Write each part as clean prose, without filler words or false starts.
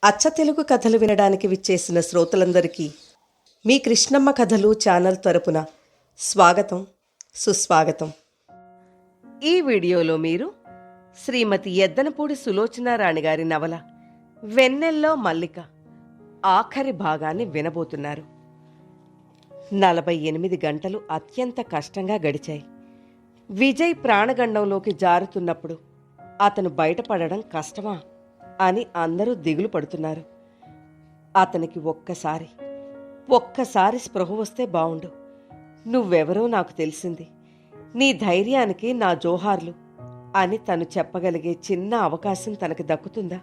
అచ్చ తెలుగు కథలు వినడానికి విచ్చేసిన శ్రోతలందరికీ మీ కృష్ణమ్మ కథలు ఛానల్ తరపున స్వాగతం, సుస్వాగతం. ఈ వీడియోలో మీరు శ్రీమతి ఎద్దనపూడి సులోచనారాణి గారి నవల వెన్నెల్లో మల్లిక ఆఖరి భాగాన్ని వినబోతున్నారు. 48 గంటలు అత్యంత కష్టంగా గడిచాయి. విజయ్ ప్రాణగండంలోకి జారుతున్నప్పుడు అతను బయటపడడం కష్టమా అని అందరూ దిగులు పడుతున్నారు. అతనికి ఒక్కసారి స్పృహ వస్తే బావుండు. నువ్వెవరో నాకు తెలిసింది, నీ ధైర్యానికి నా జోహార్లు అని తను చెప్పగలిగే చిన్న అవకాశం తనకి దక్కుతుందా?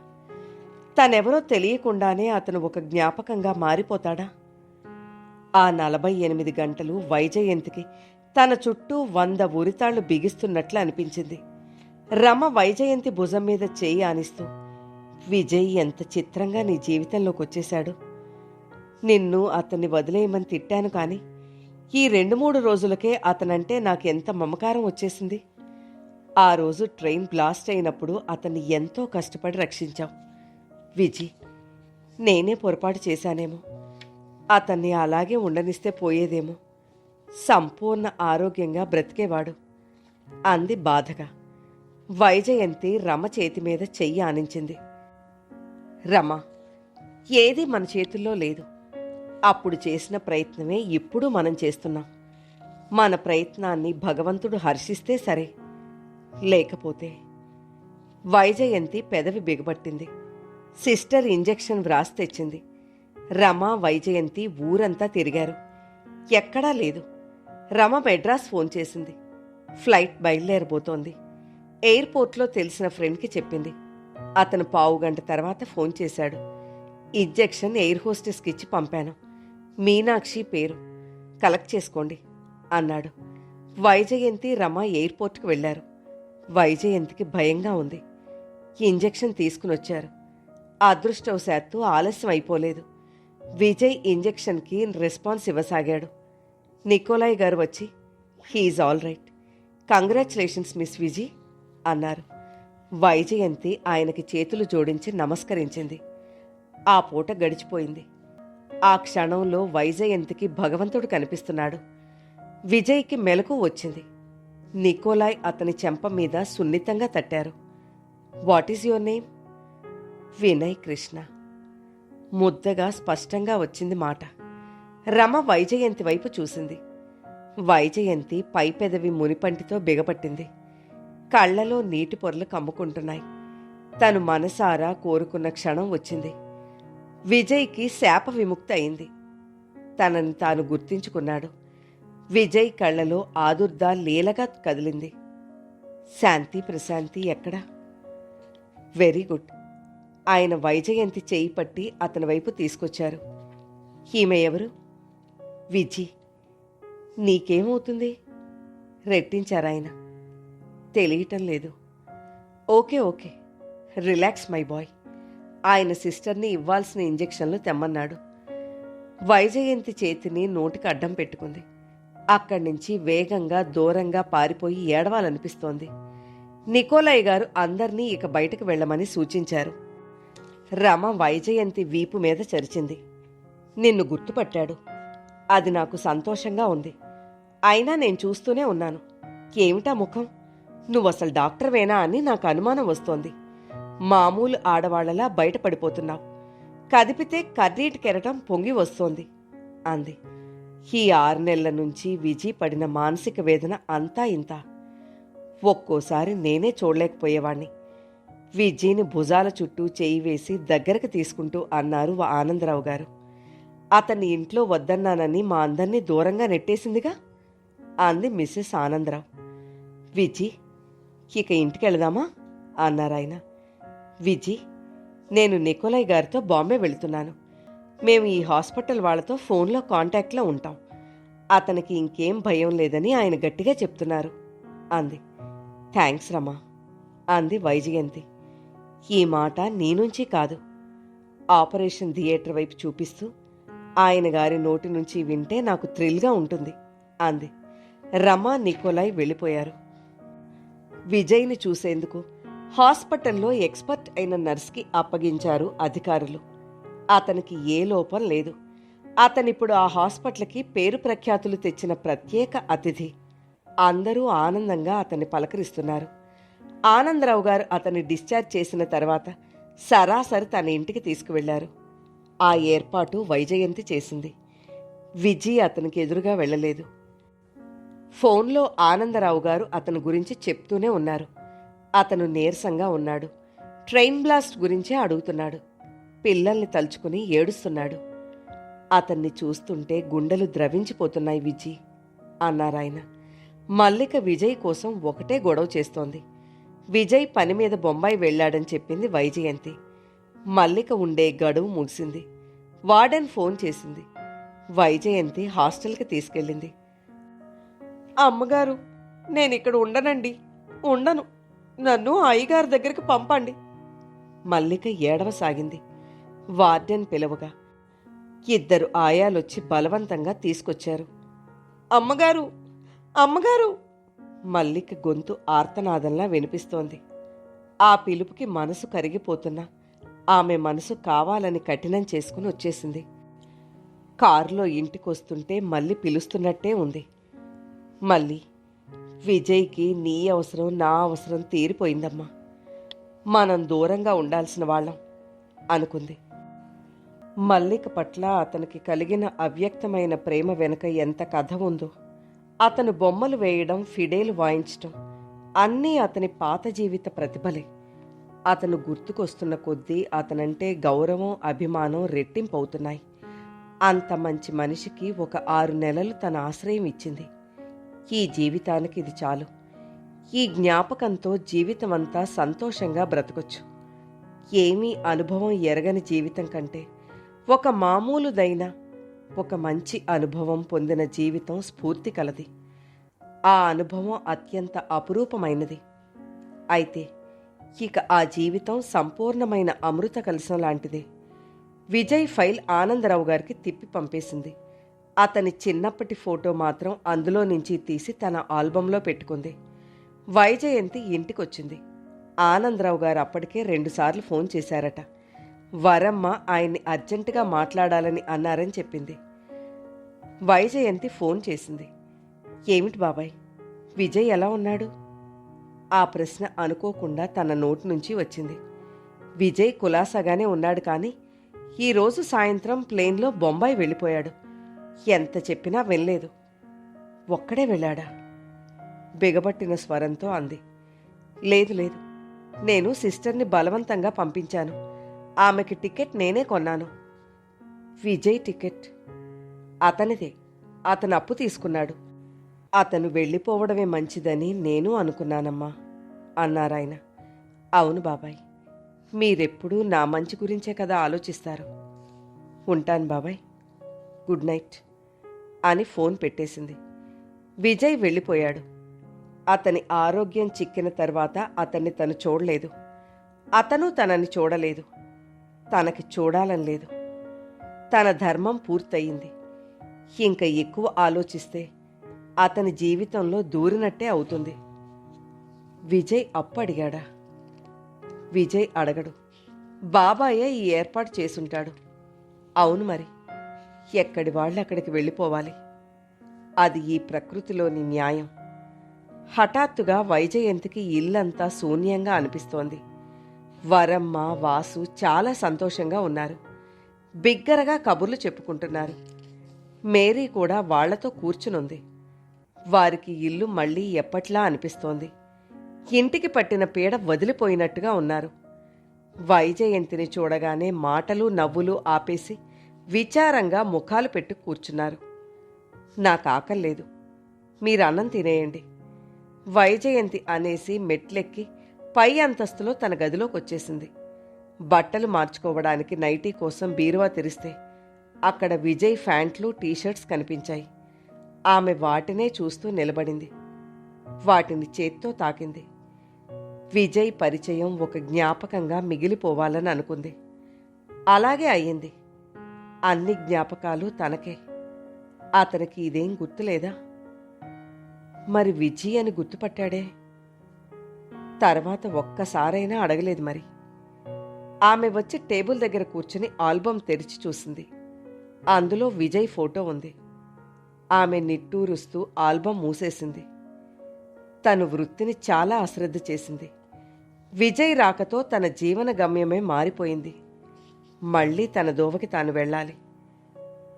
తనెవరో తెలియకుండానే అతను ఒక జ్ఞాపకంగా మారిపోతాడా? ఆ 48 గంటలు వైజయంతికి తన చుట్టూ 100 ఉరితాళ్లు బిగిస్తున్నట్లు అనిపించింది. రమ వైజయంతి భుజం మీద చేయి ఆనిస్తూ, విజయ్ ఎంత చిత్రంగా నీ జీవితంలోకి వచ్చేశాడు. నిన్ను అతన్ని వదిలేయమని తిట్టాను, కానీ ఈ 2-3 రోజులకే అతనంటే నాకెంత మమకారం వచ్చేసింది. ఆ రోజు ట్రైన్ బ్లాస్ట్ అయినప్పుడు అతన్ని ఎంతో కష్టపడి రక్షించావు. విజయ్, నేనే పొరపాటు చేశానేమో. అతన్ని అలాగే ఉండనిస్తే పోయేదేమో. సంపూర్ణ ఆరోగ్యంగా బ్రతికేవాడు అంది బాధగా. వైజయంతి రమ చేతి మీద చెయ్యి ఆనించింది. రమ, ఏది మన చేతుల్లో లేదు. అప్పుడు చేసిన ప్రయత్నమే ఇప్పుడు మనం చేస్తున్నాం. మన ప్రయత్నాన్ని భగవంతుడు హర్షిస్తే సరే, లేకపోతే. వైజయంతి పెదవి బిగబట్టింది. సిస్టర్ ఇంజెక్షన్ వ్రాసి తెచ్చింది. రమ, వైజయంతి ఊరంతా తిరిగారు. ఎక్కడా లేదు. రమ మెడ్రాస్ ఫోన్ చేసింది. ఫ్లైట్ బయలుదేరబోతోంది. ఎయిర్పోర్ట్లో తెలిసిన ఫ్రెండ్కి చెప్పింది. అతను 15 గంట తర్వాత ఫోన్ చేశాడు. ఇంజెక్షన్ ఎయిర్ హోస్టెస్కి ఇచ్చి పంపాను. మీనాక్షి పేరు, కలెక్ట్ చేసుకోండి అన్నాడు. వైజయంతి, రమ ఎయిర్పోర్ట్కి వెళ్లారు. వైజయంతికి భయంగా ఉంది. ఇంజెక్షన్ తీసుకునొచ్చారు. అదృష్టవశాత్తు ఆలస్యం అయిపోలేదు. విజయ్ ఇంజెక్షన్కి రెస్పాన్స్ ఇవ్వసాగాడు. నికోలాయ్ గారు వచ్చి, he's all right, congratulations Miss Vijay అన్నారు. వైజయంతి ఆయనకి చేతులు జోడించి నమస్కరించింది. ఆ పూట గడిచిపోయింది. ఆ క్షణంలో వైజయంతికి భగవంతుడు కనిపిస్తున్నాడు. విజయ్కి మెలకు వచ్చింది. నికోలాయ్ అతని చెంప మీద సున్నితంగా తట్టారు. What is your name? Vinay Krishna. ముద్దగా స్పష్టంగా వచ్చింది మాట. రమ వైజయంతి వైపు చూసింది. వైజయంతి పై పెదవి మునిపంటితో బిగపట్టింది. కళ్లలో నీటి పొరలు కమ్ముకుంటున్నాయి. తను మనసారా కోరుకున్న క్షణం వచ్చింది. విజయ్కి శాప విముక్తి అయింది. తనని తాను గుర్తించుకున్నాడు. విజయ్ కళ్లలో ఆదుర్ద లీలగా కదిలింది. శాంతి ప్రశాంతి ఎక్కడా? Very good. ఆయన వైజయంతి చేయి పట్టి అతని వైపు తీసుకొచ్చారు. ఈమె ఎవరు? విజయ్. నీకేమవుతుంది? రెట్టించారాయన. తెలియటం లేదు. Okay, relax my boy. ఆయన సిస్టర్ని ఇవ్వాల్సిన ఇంజెక్షన్లు తెమ్మన్నాడు. వైజయంతి చేతిని నోటికి అడ్డం పెట్టుకుంది. అక్కడి నుంచి వేగంగా దూరంగా పారిపోయి ఏడవాలనిపిస్తోంది. నికోలాయ్ గారు అందర్నీ ఇక బయటకు వెళ్లమని సూచించారు. రమ వైజయంతి వీపు మీద చరిచింది. నిన్ను గుర్తుపట్టాడు. అది నాకు సంతోషంగా ఉంది. అయినా నేను చూస్తూనే ఉన్నాను. ఏమిటా ముఖం? నువ్వసలు డాక్టర్వేనా అని నాకు అనుమానం వస్తోంది. మామూలు ఆడవాళ్లలా బయటపడిపోతున్నావు. కదిపితే కర్రీటి కెరటం పొంగి వస్తోంది అంది. ఈ 6 నెలల నుంచి విజయ్ పడిన మానసిక వేదన అంతా ఇంత. ఒక్కోసారి నేనే చూడలేకపోయేవాణ్ణి. విజయ్ని భుజాల చుట్టూ చేయి వేసి దగ్గరకు తీసుకుంటూ అన్నారు ఆనందరావు గారు. అతన్ని ఇంట్లో వద్దన్నానని మా అందర్నీ దూరంగా నెట్టేసిందిగా అంది మిస్సెస్ ఆనందరావు. విజయ్, ఇక ఇంటికెళదామా అన్నారాయన. విజయ్, నేను నికోలాయ్ గారితో బాంబే వెళుతున్నాను. మేము ఈ హాస్పిటల్ వాళ్లతో ఫోన్లో కాంటాక్ట్లో ఉంటాం. అతనికి ఇంకేం భయం లేదని ఆయన గట్టిగా చెప్తున్నారు అంది. థ్యాంక్స్ రమా అంది వైజయంతి. ఈ మాట నీ నుంచి కాదు, ఆపరేషన్ థియేటర్ వైపు చూపిస్తూ ఆయన గారి నోటి నుంచి వింటే నాకు థ్రిల్గా ఉంటుంది అంది. రమ, నికోలాయ్ వెళ్ళిపోయారు. విజయ్ని చూసేందుకు హాస్పిటల్లో ఎక్స్పర్ట్ అయిన నర్స్కి అప్పగించారు అధికారులు. అతనికి ఏ లోపం లేదు. అతనిప్పుడు ఆ హాస్పిటల్కి పేరు ప్రఖ్యాతులు తెచ్చిన ప్రత్యేక అతిథి. అందరూ ఆనందంగా అతన్ని పలకరిస్తున్నారు. ఆనందరావు గారు అతన్ని డిశ్చార్జ్ చేసిన తర్వాత సరాసరి తన ఇంటికి తీసుకువెళ్లారు. ఆ ఏర్పాటు వైజయంతి చేసింది. విజయ్ అతనికి ఎదురుగా వెళ్ళలేదు. ఫోన్లో ఆనందరావు గారు అతని గురించి చెప్తూనే ఉన్నారు. అతను నీరసంగా ఉన్నాడు. ట్రైన్ బ్లాస్ట్ గురించే అడుగుతున్నాడు. పిల్లల్ని తలుచుకుని ఏడుస్తున్నాడు. అతన్ని చూస్తుంటే గుండెలు ద్రవించిపోతున్నాయి విజయ్ అన్నారాయన. మల్లిక విజయ్ కోసం ఒకటే గొడవ చేస్తోంది. విజయ్ పని మీద బొంబాయి వెళ్లాడని చెప్పింది వైజయంతి. మల్లిక ఉండే గడువు ముగిసింది. వార్డెన్ ఫోన్ చేసింది. వైజయంతి హాస్టల్కి తీసుకెళ్ళింది. అమ్మగారు, నేనిక్కడ ఉండనండి, ఉండను, నన్ను అయ్యగారి దగ్గరికి పంపండి. మల్లిక ఏడవసాగింది. వార్డెన్ పిలవగా 2 ఆయాలొచ్చి బలవంతంగా తీసుకొచ్చారు. అమ్మగారు, అమ్మగారు! మల్లిక గొంతు ఆర్తనాదంలా వినిపిస్తోంది. ఆ పిలుపుకి మనసు కరిగిపోతున్నా ఆమె మనసు కావాలని కఠినం చేసుకుని వచ్చేసింది. కారులో ఇంటికొస్తుంటే మళ్ళీ పిలుస్తున్నట్టే ఉంది. మళ్ళీ విజయ్కి నీ అవసరం నా అవసరం తీరిపోయిందమ్మా, మనం దూరంగా ఉండాల్సిన వాళ్ళం అనుకుంది. మల్లిక పట్ల అతనికి కలిగిన అవ్యక్తమైన ప్రేమ వెనుక ఎంత కథ ఉందో. అతను బొమ్మలు వేయడం, ఫిడేలు వాయించటం అన్నీ అతని పాత జీవిత ప్రతిభలే. అతను గుర్తుకొస్తున్న కొద్దీ అతనంటే గౌరవం, అభిమానం రెట్టింపవుతున్నాయి. అంత మంచి మనిషికి ఒక 6 నెలలు తన ఆశ్రయం ఇచ్చింది. ఈ జీవితానికి ఇది చాలు. ఈ జ్ఞాపకంతో జీవితమంతా సంతోషంగా బ్రతకొచ్చు. ఏమీ అనుభవం ఎరగని జీవితం కంటే ఒక మామూలుదైన ఒక మంచి అనుభవం పొందిన జీవితం స్ఫూర్తి కలది. ఆ అనుభవం అత్యంత అపురూపమైనది. అయితే ఇక ఆ జీవితం సంపూర్ణమైన అమృత కలశం లాంటిదే. విజయ్ ఫైల్ ఆనందరావు గారికి తిప్పి పంపేసింది. అతని చిన్నప్పటి ఫోటో మాత్రం అందులో నుంచి తీసి తన ఆల్బంలో పెట్టుకుంది. వైజయంతి ఇంటికొచ్చింది. ఆనందరావు గారు అప్పటికే 2 సార్లు ఫోన్ చేశారట. వరమ్మ ఆయన్ని అర్జెంటుగా మాట్లాడాలని అన్నారని చెప్పింది. వైజయంతి ఫోన్ చేసింది. ఏమిటి బాబాయ్, విజయ్ ఎలా ఉన్నాడు? ఆ ప్రశ్న అనుకోకుండా తన నోటి నుంచి వచ్చింది. విజయ్ కులాసాగానే ఉన్నాడు, కానీ ఈరోజు సాయంత్రం ప్లేన్లో బొంబాయి వెళ్ళిపోయాడు. ఎంత చెప్పినా వినలేదు. ఒక్కడే వెళ్ళాడా? బిగబట్టిన స్వరంతో అంది. లేదు లేదు, నేను సిస్టర్ని బలవంతంగా పంపించాను. ఆమెకి టికెట్ నేనే కొన్నాను. విజయ్ టికెట్ అతనిదే. అతను అప్పు తీసుకున్నాడు. అతను వెళ్ళిపోవడమే మంచిదని నేను అనుకున్నానమ్మా అన్నారాయన. అవును బాబాయ్, మీరెప్పుడూ నా మంచి గురించే కదా ఆలోచిస్తారు. ఉంటాను బాబాయ్, గుడ్ నైట్ అని ఫోన్ పెట్టేసింది. విజయ్ వెళ్ళిపోయాడు. అతని ఆరోగ్యం చిక్కిన తర్వాత అతన్ని తను చూడలేదు. అతను తనని చూడలేదు. తనకి చూడాలని లేదు. తన ధర్మం పూర్తయింది. ఇంక ఎక్కువ ఆలోచిస్తే అతని జీవితంలో దూరినట్టే అవుతుంది. విజయ్ అప్పు అడిగాడా? విజయ్ అడగడు. బాబాయే ఈ ఏర్పాటు చేసుంటాడు. అవును మరి, ఎక్కడి వాళ్ళు అక్కడికి వెళ్ళిపోవాలి. అది ఈ ప్రకృతిలోని న్యాయం. హఠాత్తుగా వైజయంతికి ఇల్లంతా శూన్యంగా అనిపిస్తోంది. వరమ్మ, వాసు చాలా సంతోషంగా ఉన్నారు. బిగ్గరగా కబుర్లు చెప్పుకుంటున్నారు. మేరీ కూడా వాళ్లతో కూర్చునుంది. వారికి ఇల్లు మళ్ళీ ఎప్పట్లా అనిపిస్తోంది. ఇంటికి పట్టిన పీడ వదిలిపోయినట్టుగా ఉన్నారు. వైజయంతిని చూడగానే మాటలు నవ్వులు ఆపేసి విచారంగా ముఖాలు పెట్టు కూర్చున్నారు. నాకు ఆకల్లేదు, మీరు అన్నం తినేయండి. వైజయంతి అనేసి మెట్లెక్కి పై అంతస్తులో తన గదిలోకొచ్చేసింది. బట్టలు మార్చుకోవడానికి నైటీ కోసం బీరువా తెరిస్తే అక్కడ విజయ్ ప్యాంట్లు, టీషర్ట్స్ కనిపించాయి. ఆమె వాటినే చూస్తూ నిలబడింది. వాటిని చేత్తో తాకింది. విజయ్ పరిచయం ఒక జ్ఞాపకంగా మిగిలిపోవాలని అనుకుంది. అలాగే అయ్యింది. అన్ని జ్ఞాపకాలు తనకే. అతనికి ఇదేం గుర్తులేదా? మరి విజయ్ అని గుర్తుపట్టాడే. తర్వాత ఒక్కసారైనా అడగలేదు మరి. ఆమె వచ్చి టేబుల్ దగ్గర కూర్చుని ఆల్బమ్ తెరిచి చూసింది. అందులో విజయ్ ఫోటో ఉంది. ఆమె నిట్టూరుస్తూ ఆల్బమ్ మూసేసింది. తను వృత్తిని చాలా అశ్రద్ధ చేసింది. విజయ్ రాకతో తన జీవన గమ్యమే మారిపోయింది. మళ్ళీ తన దోవకి తాను వెళ్ళాలి.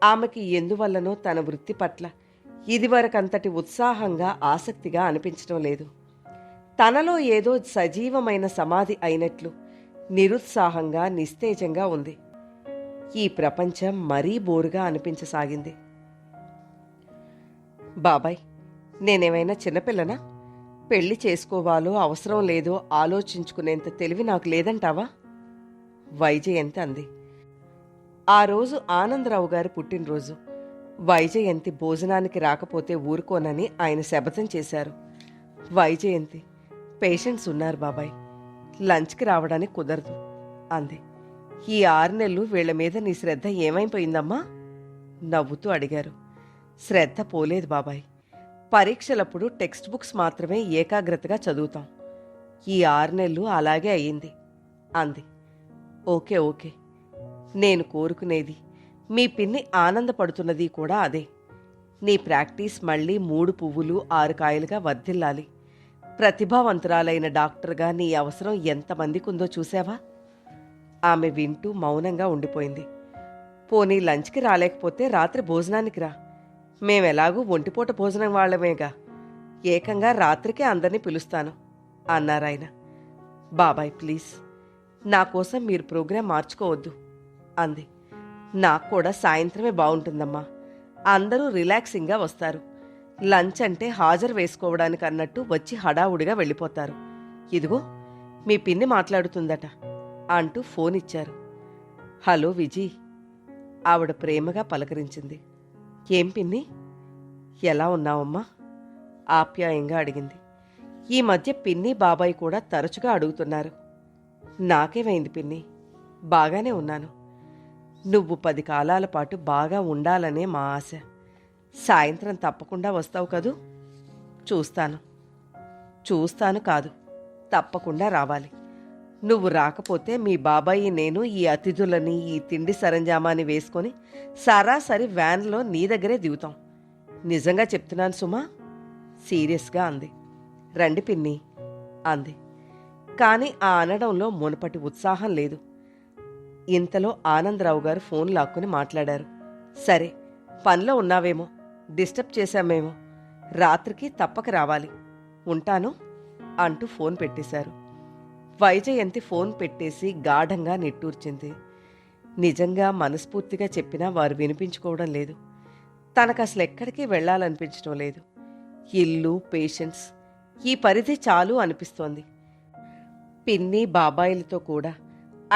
ఆమెకి ఎందువల్లనో తన వృత్తి పట్ల ఇదివరకంతటి ఉత్సాహంగా ఆసక్తిగా అనిపించడం లేదు. తనలో ఏదో సజీవమైన సమాధి అయినట్లు నిరుత్సాహంగా నిస్తేజంగా ఉంది. ఈ ప్రపంచం మరీ బోరుగా అనిపించసాగింది. బాబాయ్, నేనేమైనా చిన్నపిల్లనా? పెళ్లి చేసుకోవాలో అవసరం లేదో ఆలోచించుకునేంత తెలివి నాకు లేదంటావా? వైజయంతి అంది. ఆ రోజు ఆనందరావు గారి పుట్టినరోజు. వైజయంతి భోజనానికి రాకపోతే ఊరుకోనని ఆయన శపథం చేశారు. వైజయంతి, పేషెంట్స్ ఉన్నారు బాబాయ్, లంచ్కి రావడానికి కుదరదు అంది. ఈ 6 నెలలు వీళ్ల మీద నీ శ్రద్ధ ఏమైపోయిందమ్మా? నవ్వుతూ అడిగారు. శ్రద్ధ పోలేదు బాబాయ్. పరీక్షలప్పుడు టెక్స్ట్ బుక్స్ మాత్రమే ఏకాగ్రతగా చదువుతాం. ఈ 6 నెలలు అలాగే అయ్యింది అంది. ఓకే ఓకే, నేను కోరుకునేది, మీ పిన్ని ఆనందపడుతున్నది కూడా అదే. నీ ప్రాక్టీస్ మళ్ళీ 3 పువ్వులు 6 కాయలుగా వర్ధిల్లాలి. ప్రతిభావంతురాలైన డాక్టర్గా నీ అవసరం ఎంతమందికి ఉందో చూసావా? ఆమె వింటూ మౌనంగా ఉండిపోయింది. పోనీ లంచ్కి రాలేకపోతే రాత్రి భోజనానికి రా. మేమెలాగూ ఒంటిపూట భోజనం వాళ్ళమేగా, ఏకంగా రాత్రికే అందరినీ పిలుస్తాను అన్నారాయన. బాబాయ్ ప్లీజ్, నా కోసం మీరు ప్రోగ్రాం మార్చుకోవద్దు అంది. నాకు కూడా సాయంత్రమే బాగుంటుందమ్మా. అందరూ రిలాక్సింగ్గా వస్తారు. లంచ్ అంటే హాజరు వేసుకోవడానికి అన్నట్టు వచ్చి హడావుడిగా వెళ్ళిపోతారు. ఇదిగో మీ పిన్ని మాట్లాడుతుందట అంటూ ఫోన్ ఇచ్చారు. హలో విజీ, ఆవిడ ప్రేమగా పలకరించింది. ఏం పిన్ని, ఎలా ఉన్నావమ్మా? ఆప్యాయంగా అడిగింది. ఈ మధ్య పిన్ని బాబాయ్ కూడా తరచుగా అడుగుతున్నారు. నాకేమైంది పిన్ని, బాగానే ఉన్నాను. నువ్వు 10 కాలాల పాటు బాగా ఉండాలనే మా ఆశ. సాయంత్రం తప్పకుండా వస్తావు కదూ? చూస్తాను కాదు, తప్పకుండా రావాలి. నువ్వు రాకపోతే మీ బాబాయి నేను ఈ అతిథులని ఈ తిండి సరంజామాని వేసుకొని సరాసరి వ్యాన్లో నీ దగ్గరే దిగుతాం. నిజంగా చెప్తున్నాను సుమా, సీరియస్గా అంది. రండి పిన్ని అంది. కానీ ఆ అనడంలో మునుపటి ఉత్సాహం లేదు. ఇంతలో ఆనందరావు గారు ఫోన్ లాక్కుని మాట్లాడారు. సరే, పనిలో ఉన్నావేమో, డిస్టర్బ్ చేశామేమో, రాత్రికి తప్పక రావాలి, ఉంటాను అంటూ ఫోన్ పెట్టేశారు. వైజయంతి ఫోన్ పెట్టేసి గాఢంగా నిట్టూర్చింది. నిజంగా మనస్ఫూర్తిగా చెప్పినా వారు వినిపించుకోవడం లేదు. తనకసలు ఎక్కడికి వెళ్లాలనిపించడం లేదు. ఇల్లు, పేషెంట్స్, ఈ పరిధి చాలు అనిపిస్తోంది. పిన్ని బాబాయిలతో కూడా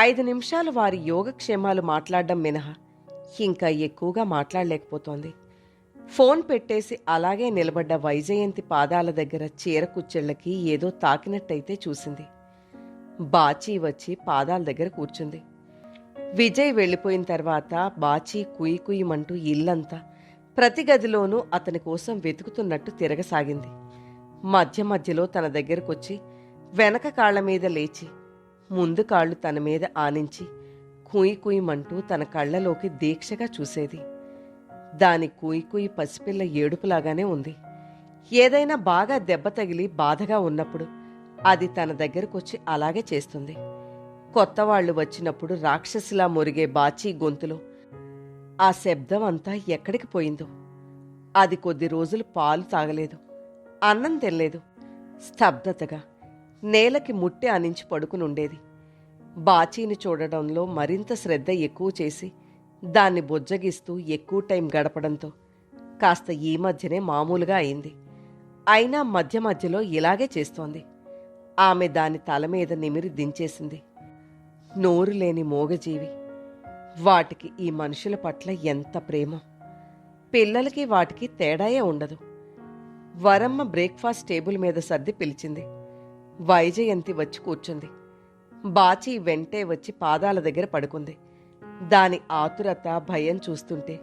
5 నిమిషాలు వారి యోగక్షేమాలు మాట్లాడడం మినహా ఇంకా ఎక్కువగా మాట్లాడలేకపోతోంది. ఫోన్ పెట్టేసి అలాగే నిలబడ్డ వైజయంతి పాదాల దగ్గర చీర కుచ్చెళ్లకి ఏదో తాకినట్టయితే చూసింది. బాచీ వచ్చి పాదాల దగ్గర కూర్చుంది. విజయ్ వెళ్ళిపోయిన తర్వాత బాచీ కుయి కుయ్యమంటూ ఇల్లంతా ప్రతి గదిలోనూ అతని కోసం వెతుకుతున్నట్టు తిరగసాగింది. మధ్య మధ్యలో తన దగ్గరకొచ్చి వెనక కాళ్ల మీద లేచి ముందు కాళ్లు తన మీద ఆనించి కుయి కుయ్యమంటూ తన కళ్లలోకి దీక్షగా చూసేది. దాని కుయి కుయి పసిపిల్ల ఏడుపులాగానే ఉంది. ఏదైనా బాగా దెబ్బ తగిలి బాధగా ఉన్నప్పుడు అది తన దగ్గరకొచ్చి అలాగే చేస్తుంది. కొత్తవాళ్లు వచ్చినప్పుడు రాక్షసిలా మురిగే బాచీ గొంతులో ఆ శబ్దం అంతా ఎక్కడికి పోయిందో. అది కొద్ది రోజులు పాలు తాగలేదు, అన్నం తినలేదు. స్తబ్దతగా నేలకి ముట్టి ఆనించి పడుకునుండేది. బాచీని చూడడంలో మరింత శ్రద్ధ ఎక్కువ చేసి దాన్ని బుజ్జగిస్తూ ఎక్కువ టైం గడపడంతో కాస్త ఈ మధ్యనే మామూలుగా అయింది. అయినా మధ్య మధ్యలో ఇలాగే చేస్తోంది. ఆమె దాని తల మీద నిమిరి దించేసింది. నోరు లేని మోగజీవి. వాటికి ఈ మనుషుల పట్ల ఎంత ప్రేమ! పిల్లలకి వాటికి తేడాయే ఉండదు. వరమ్మ బ్రేక్ఫాస్ట్ టేబుల్ మీద సర్ది పిలిచింది. వైజయంతి వచ్చి కూర్చుంది. బాచీ వెంటే వచ్చి పాదాల దగ్గర పడుకుంది. దాని ఆతురత, భయం చూస్తుంటే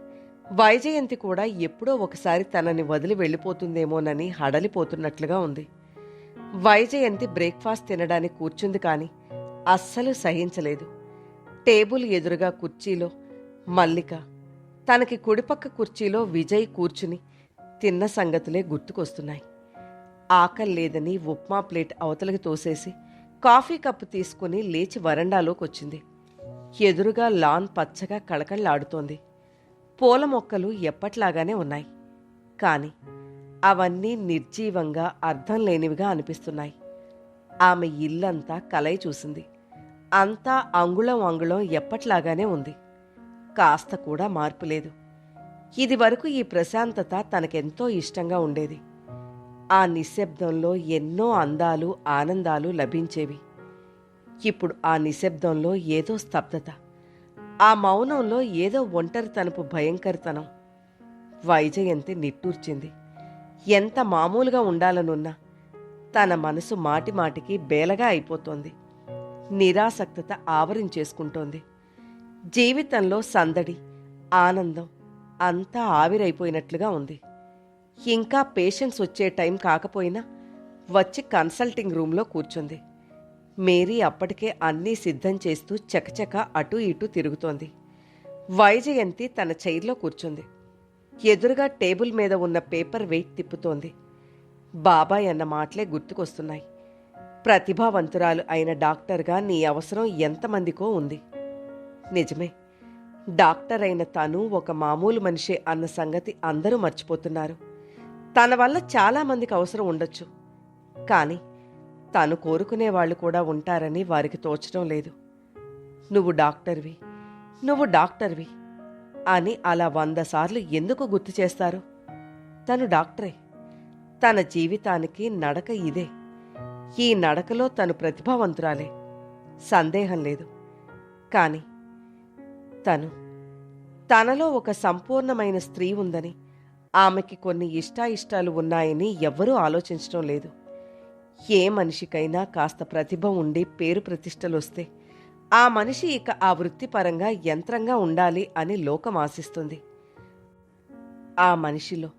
వైజయంతి కూడా ఎప్పుడో ఒకసారి తనని వదిలి వెళ్ళిపోతుందేమోనని హడలిపోతున్నట్లుగా ఉంది. వైజయంతి బ్రేక్ఫాస్ట్ తినడానికి కూర్చుంది కాని అస్సలు సహించలేదు. టేబుల్ ఎదురుగా కుర్చీలో మల్లిక, తనకి కుడిపక్క కుర్చీలో విజయ్ కూర్చుని తిన్న సంగతులే గుర్తుకొస్తున్నాయి. ఆకల్లేదని ఉప్మా ప్లేట్ అవతలకి తోసేసి కాఫీ కప్పు తీసుకుని లేచి వరండాలోకొచ్చింది. ఎదురుగా లాన్ పచ్చగా కళకళ్లాడుతోంది. పూల మొక్కలు ఎప్పట్లాగానే ఉన్నాయి. కాని అవన్నీ నిర్జీవంగా అర్థం లేనివిగా అనిపిస్తున్నాయి. ఆమె ఇల్లంతా కలయి చూసింది. అంతా అంగుళం అంగుళం ఎప్పట్లాగానే ఉంది. కాస్త కూడా మార్పు లేదు. ఇదివరకు ఈ ప్రశాంతత తనకెంతో ఇష్టంగా ఉండేది. ఆ నిశ్శబ్దంలో ఎన్నో అందాలు, ఆనందాలు లభించేవి. ఇప్పుడు ఆ నిశ్శబ్దంలో ఏదో స్తబ్దత, ఆ మౌనంలో ఏదో ఒంటరితనపు భయంకరతనం. వైజయంతి నిట్టూర్చింది. ఎంత మామూలుగా ఉండాలనున్నా తన మనసు మాటిమాటికి బేలగా అయిపోతోంది. నిరాసక్తత ఆవరించేసుకుంటోంది. జీవితంలో సందడి, ఆనందం అంతా ఆవిరైపోయినట్లుగా ఉంది. ఇంకా పేషెంట్స్ వచ్చే టైం కాకపోయినా వచ్చి కన్సల్టింగ్ రూంలో కూర్చుంది. మేరీ అప్పటికే అన్నీ సిద్ధం చేస్తూ చకచక అటూ ఇటూ తిరుగుతోంది. వైజయంతి తన చైర్లో కూర్చుంది. ఎదురుగా టేబుల్ మీద ఉన్న పేపర్ వెయిట్ తిప్పుతోంది. బాబాయ్ అన్న మాటలే గుర్తుకొస్తున్నాయి. ప్రతిభావంతురాలు అయిన డాక్టర్గా నీ అవసరం ఎంతమందికో ఉంది. నిజమే, డాక్టర్ అయిన తను ఒక మామూలు మనిషే అన్న సంగతి అందరూ మర్చిపోతున్నారు. తన వల్ల చాలామందికి అవసరం ఉండొచ్చు. కానీ తను కోరుకునేవాళ్లు కూడా ఉంటారని వారికి తోచడం లేదు. నువ్వు డాక్టర్వి, నువ్వు డాక్టర్వి అని అలా 100 సార్లు ఎందుకు గుర్తు చేస్తారు? తను డాక్టరే. తన జీవితానికి నడక ఇదే. ఈ నడకలో తను ప్రతిభావంతురాలే, సందేహం లేదు. కాని తనలో ఒక సంపూర్ణమైన స్త్రీ ఉందని, ఆమెకి కొన్ని ఇష్టాయిష్టాలు ఉన్నాయని ఎవ్వరూ ఆలోచించడం లేదు. ఏ మనిషికైనా కాస్త ప్రతిభ ఉండి పేరు ప్రతిష్టలొస్తే ఆ మనిషి ఇక ఆ వృత్తిపరంగా యంత్రంగా ఉండాలి అని లోకం ఆశిస్తుంది. ఆ మనిషిలో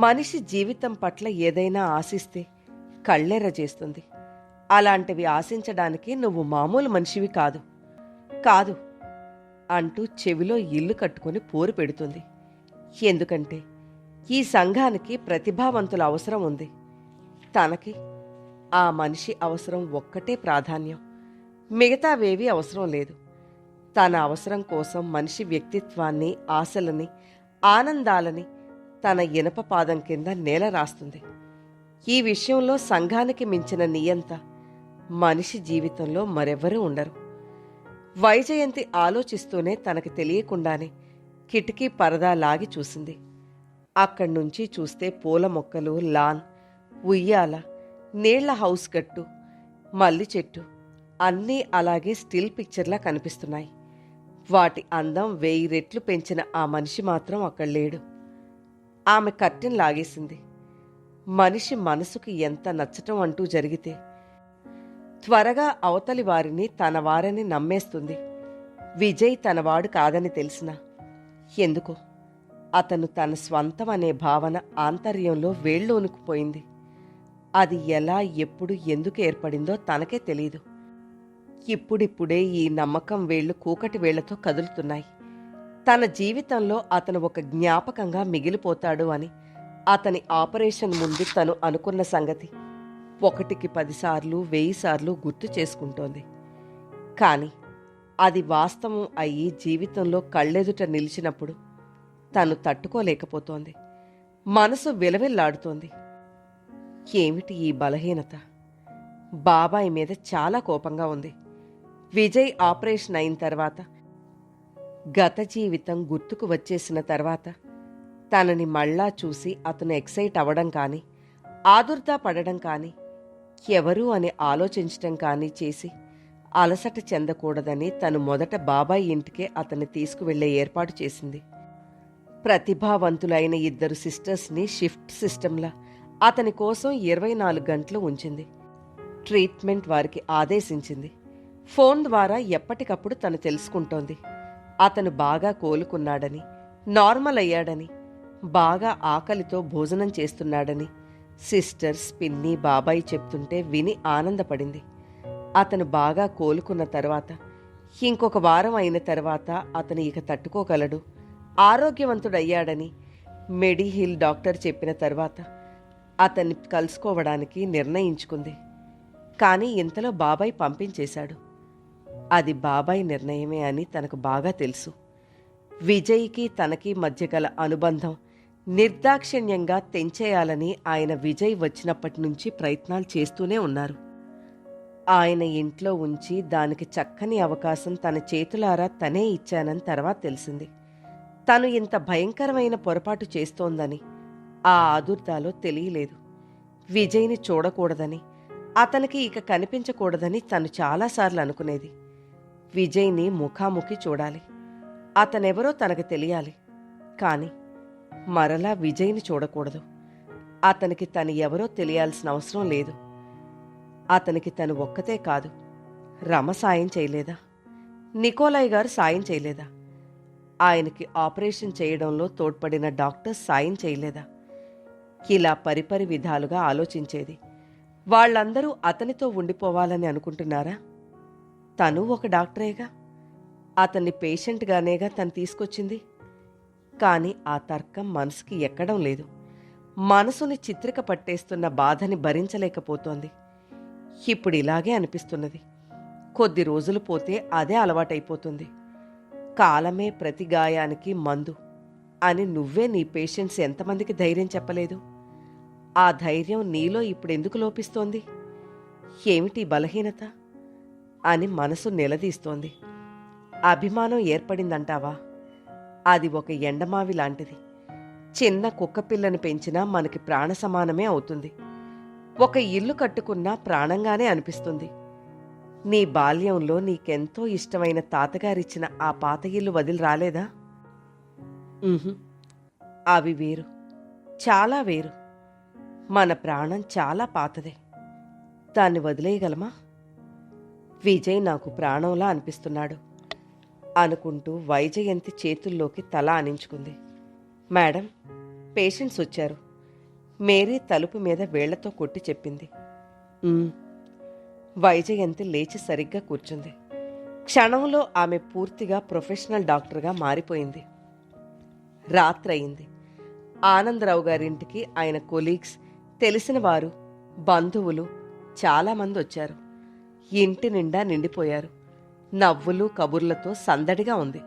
మనిషి జీవితం పట్ల ఏదైనా ఆశిస్తే కళ్ళెర్ర చేస్తుంది. అలాంటివి ఆశించడానికి నువ్వు మామూలు మనిషివి కాదు కాదు అంటూ చెవిలో ఇల్లు కట్టుకుని పోరు పెడుతుంది. ఎందుకంటే ఈ సంఘానికి ప్రతిభావంతుల అవసరం ఉంది. తనకి ఆ మనిషి అవసరం ఒక్కటే ప్రాధాన్యం. మిగతావేవీ అవసరం లేదు. తన అవసరం కోసం మనిషి వ్యక్తిత్వాన్ని, ఆశలని, ఆనందాలని తన ఇనప పాదం కింద నేల రాస్తుంది. ఈ విషయంలో సంఘానికి మించిన నియంత మనిషి జీవితంలో మరెవ్వరూ ఉండరు. వైజయంతి ఆలోచిస్తూనే తనకి తెలియకుండానే కిటికీ పరదా లాగి చూసింది. అక్కడ్నుంచి చూస్తే పూల మొక్కలు, లాన్, ఉయ్యాల, నీళ్ల హౌస్ గట్టు, మల్లి చెట్టు అన్నీ అలాగే స్టిల్ పిక్చర్లా కనిపిస్తున్నాయి. వాటి అందం 1000 రెట్లు పెంచిన ఆ మనిషి మాత్రం అక్కడ లేడు. ఆమె కర్టెన్ లాగేసింది. మనిషి మనసుకి ఎంత నచ్చటం అంటూ జరిగితే త్వరగా అవతలి వారిని తన వారని నమ్మేస్తుంది. విజయ్ తనవాడు కాదని తెలిసినా ఎందుకో అతను తన స్వంతం అనే భావన ఆంతర్యంలో వేళ్ళోనుకుపోయింది. అది ఎలా, ఎప్పుడు, ఎందుకు ఏర్పడిందో తనకే తెలీదు. ఇప్పుడిప్పుడే ఈ నమ్మకం వేళ్లు కూకటి వేళ్లతో కదులుతున్నాయి. తన జీవితంలో అతను ఒక జ్ఞాపకంగా మిగిలిపోతాడు అని అతని ఆపరేషన్ ముందు తను అనుకున్న సంగతి 1కి 10 సార్లు 1000 సార్లు గుర్తు చేసుకుంటోంది. కాని అది వాస్తవం అయ్యి జీవితంలో కళ్ళెదుట నిలిచినప్పుడు తను తట్టుకోలేకపోతోంది. మనసు విలవిల్లాడుతోంది. ఏమిటి ఈ బలహీనత? బాబాయ్ మీద చాలా కోపంగా ఉంది. విజయ్ ఆపరేషన్ అయిన తర్వాత, గత జీవితం గుర్తుకు వచ్చేసిన తర్వాత తనని మళ్ళా చూసి అతను ఎక్సైట్ అవ్వడం కానీ, ఆదుర్దా పడడం కానీ, ఎవరు అని ఆలోచించటం కానీ చేసి అలసట చెందకూడదని తను మొదట బాబాయ్ ఇంటికే అతన్ని తీసుకువెళ్లే ఏర్పాటు చేసింది. ప్రతిభావంతులైన 2 సిస్టర్స్ని షిఫ్ట్ సిస్టంలా అతని కోసం 24 గంటలు ఉంచింది. ట్రీట్మెంట్ వారికి ఆదేశించింది. ఫోన్ ద్వారా ఎప్పటికప్పుడు తను తెలుసుకుంటోంది. అతను బాగా కోలుకున్నాడని, నార్మల్ అయ్యాడని, బాగా ఆకలితో భోజనం చేస్తున్నాడని, సిస్టర్స్, పిన్ని, బాబాయ్ చెప్తుంటే విని ఆనందపడింది. అతను బాగా కోలుకున్న తర్వాత, ఇంకొక వారం అయిన తర్వాత అతను ఇక తట్టుకోగలడు, ఆరోగ్యవంతుడయ్యాడని మెడిహిల్ డాక్టర్ చెప్పిన తర్వాత అతన్ని కలుసుకోవడానికి నిర్ణయించుకుంది. కానీ ఇంతలో బాబాయ్ పంపించేశాడు. అది బాబాయ్ నిర్ణయమే అని తనకు బాగా తెలుసు. విజయ్కి తనకి మధ్య గల అనుబంధం నిర్దాక్షిణ్యంగా తెంచేయాలని ఆయన విజయ్ వచ్చినప్పటి నుంచి ప్రయత్నాలు చేస్తూనే ఉన్నారు. ఆయన ఇంట్లో ఉంచి దానికి చక్కని అవకాశం తన చేతులారా తనే ఇచ్చానని తర్వాత తెలిసింది. తను ఇంత భయంకరమైన పొరపాటు చేస్తోందని ఆ ఆదుర్దాలో తెలియలేదు. విజయ్ని చూడకూడదని, అతనికి ఇక కనిపించకూడదని తను చాలాసార్లు అనుకునేది. విజయ్ని ముఖాముఖి చూడాలి, అతనెవరో తనకు తెలియాలి. కాని మరలా విజయ్ని చూడకూడదు. అతనికి తను ఎవరో తెలియాల్సిన అవసరం లేదు. అతనికి తను ఒక్కతే కాదు, రమ సాయం చేయలేదా? నికోలాయ్ గారు సాయం చేయలేదా? ఆయనకి ఆపరేషన్ చేయడంలో తోడ్పడిన డాక్టర్స్ సాయం చేయలేదా? ఇలా పరిపరి విధాలుగా ఆలోచించేది. వాళ్ళందరూ అతనితో ఉండిపోవాలని అనుకుంటున్నారా? తను ఒక డాక్టరేగా, అతన్ని పేషెంట్గానేగా తను తీసుకొచ్చింది. కాని ఆ తర్కం మనసుకి ఎక్కడం లేదు. మనసుని చిత్రిక పట్టేస్తున్న బాధని భరించలేకపోతోంది. ఇప్పుడు ఇలాగే అనిపిస్తున్నది. కొద్ది రోజులు పోతే అదే అలవాటైపోతుంది. కాలమే ప్రతి గాయానికి మందు అని నువ్వే నీ పేషెంట్స్ ఎంతమందికి ధైర్యం చెప్పలేదు? ఆ ధైర్యం నీలో ఇప్పుడెందుకు లోపిస్తోంది? ఏమిటి బలహీనత అని మనసు నిలదీస్తోంది. అభిమానం ఏర్పడిందంటావా? అది ఒక ఎండమావి లాంటిది. చిన్న కుక్కపిల్లని పెంచినా మనకి ప్రాణ సమానమే అవుతుంది. ఒక ఇల్లు కట్టుకున్నా ప్రాణంగానే అనిపిస్తుంది. నీ బాల్యంలో నీకెంతో ఇష్టమైన తాతగారిచ్చిన ఆ పాత ఇల్లు వదిలి రాలేదా? అవి వేరు, చాలా వేరు. మన ప్రాణం చాలా పాతదే, దాన్ని వదిలేయగలమా? విజయ్ నాకు ప్రాణంలా అనిపిస్తున్నాడు అనుకుంటూ వైజయంతి చేతుల్లోకి తల ఆనించుకుంది. మేడం, పేషెంట్స్ వచ్చారు. మేరీ తలుపు మీద వేళ్లతో కొట్టి చెప్పింది. వైజయంతి లేచి సరిగ్గా కూర్చుంది. క్షణంలో ఆమె పూర్తిగా ప్రొఫెషనల్ డాక్టర్గా మారిపోయింది. రాత్రయింది. ఆనందరావు గారింటికి ఆయన కొలీగ్స్, తెలిసిన వారు, బంధువులు చాలామంది వచ్చారు. ఇంటి నిండా నిండిపోయారు. నవ్వులు కబుర్లతో సందడిగా ఉంది.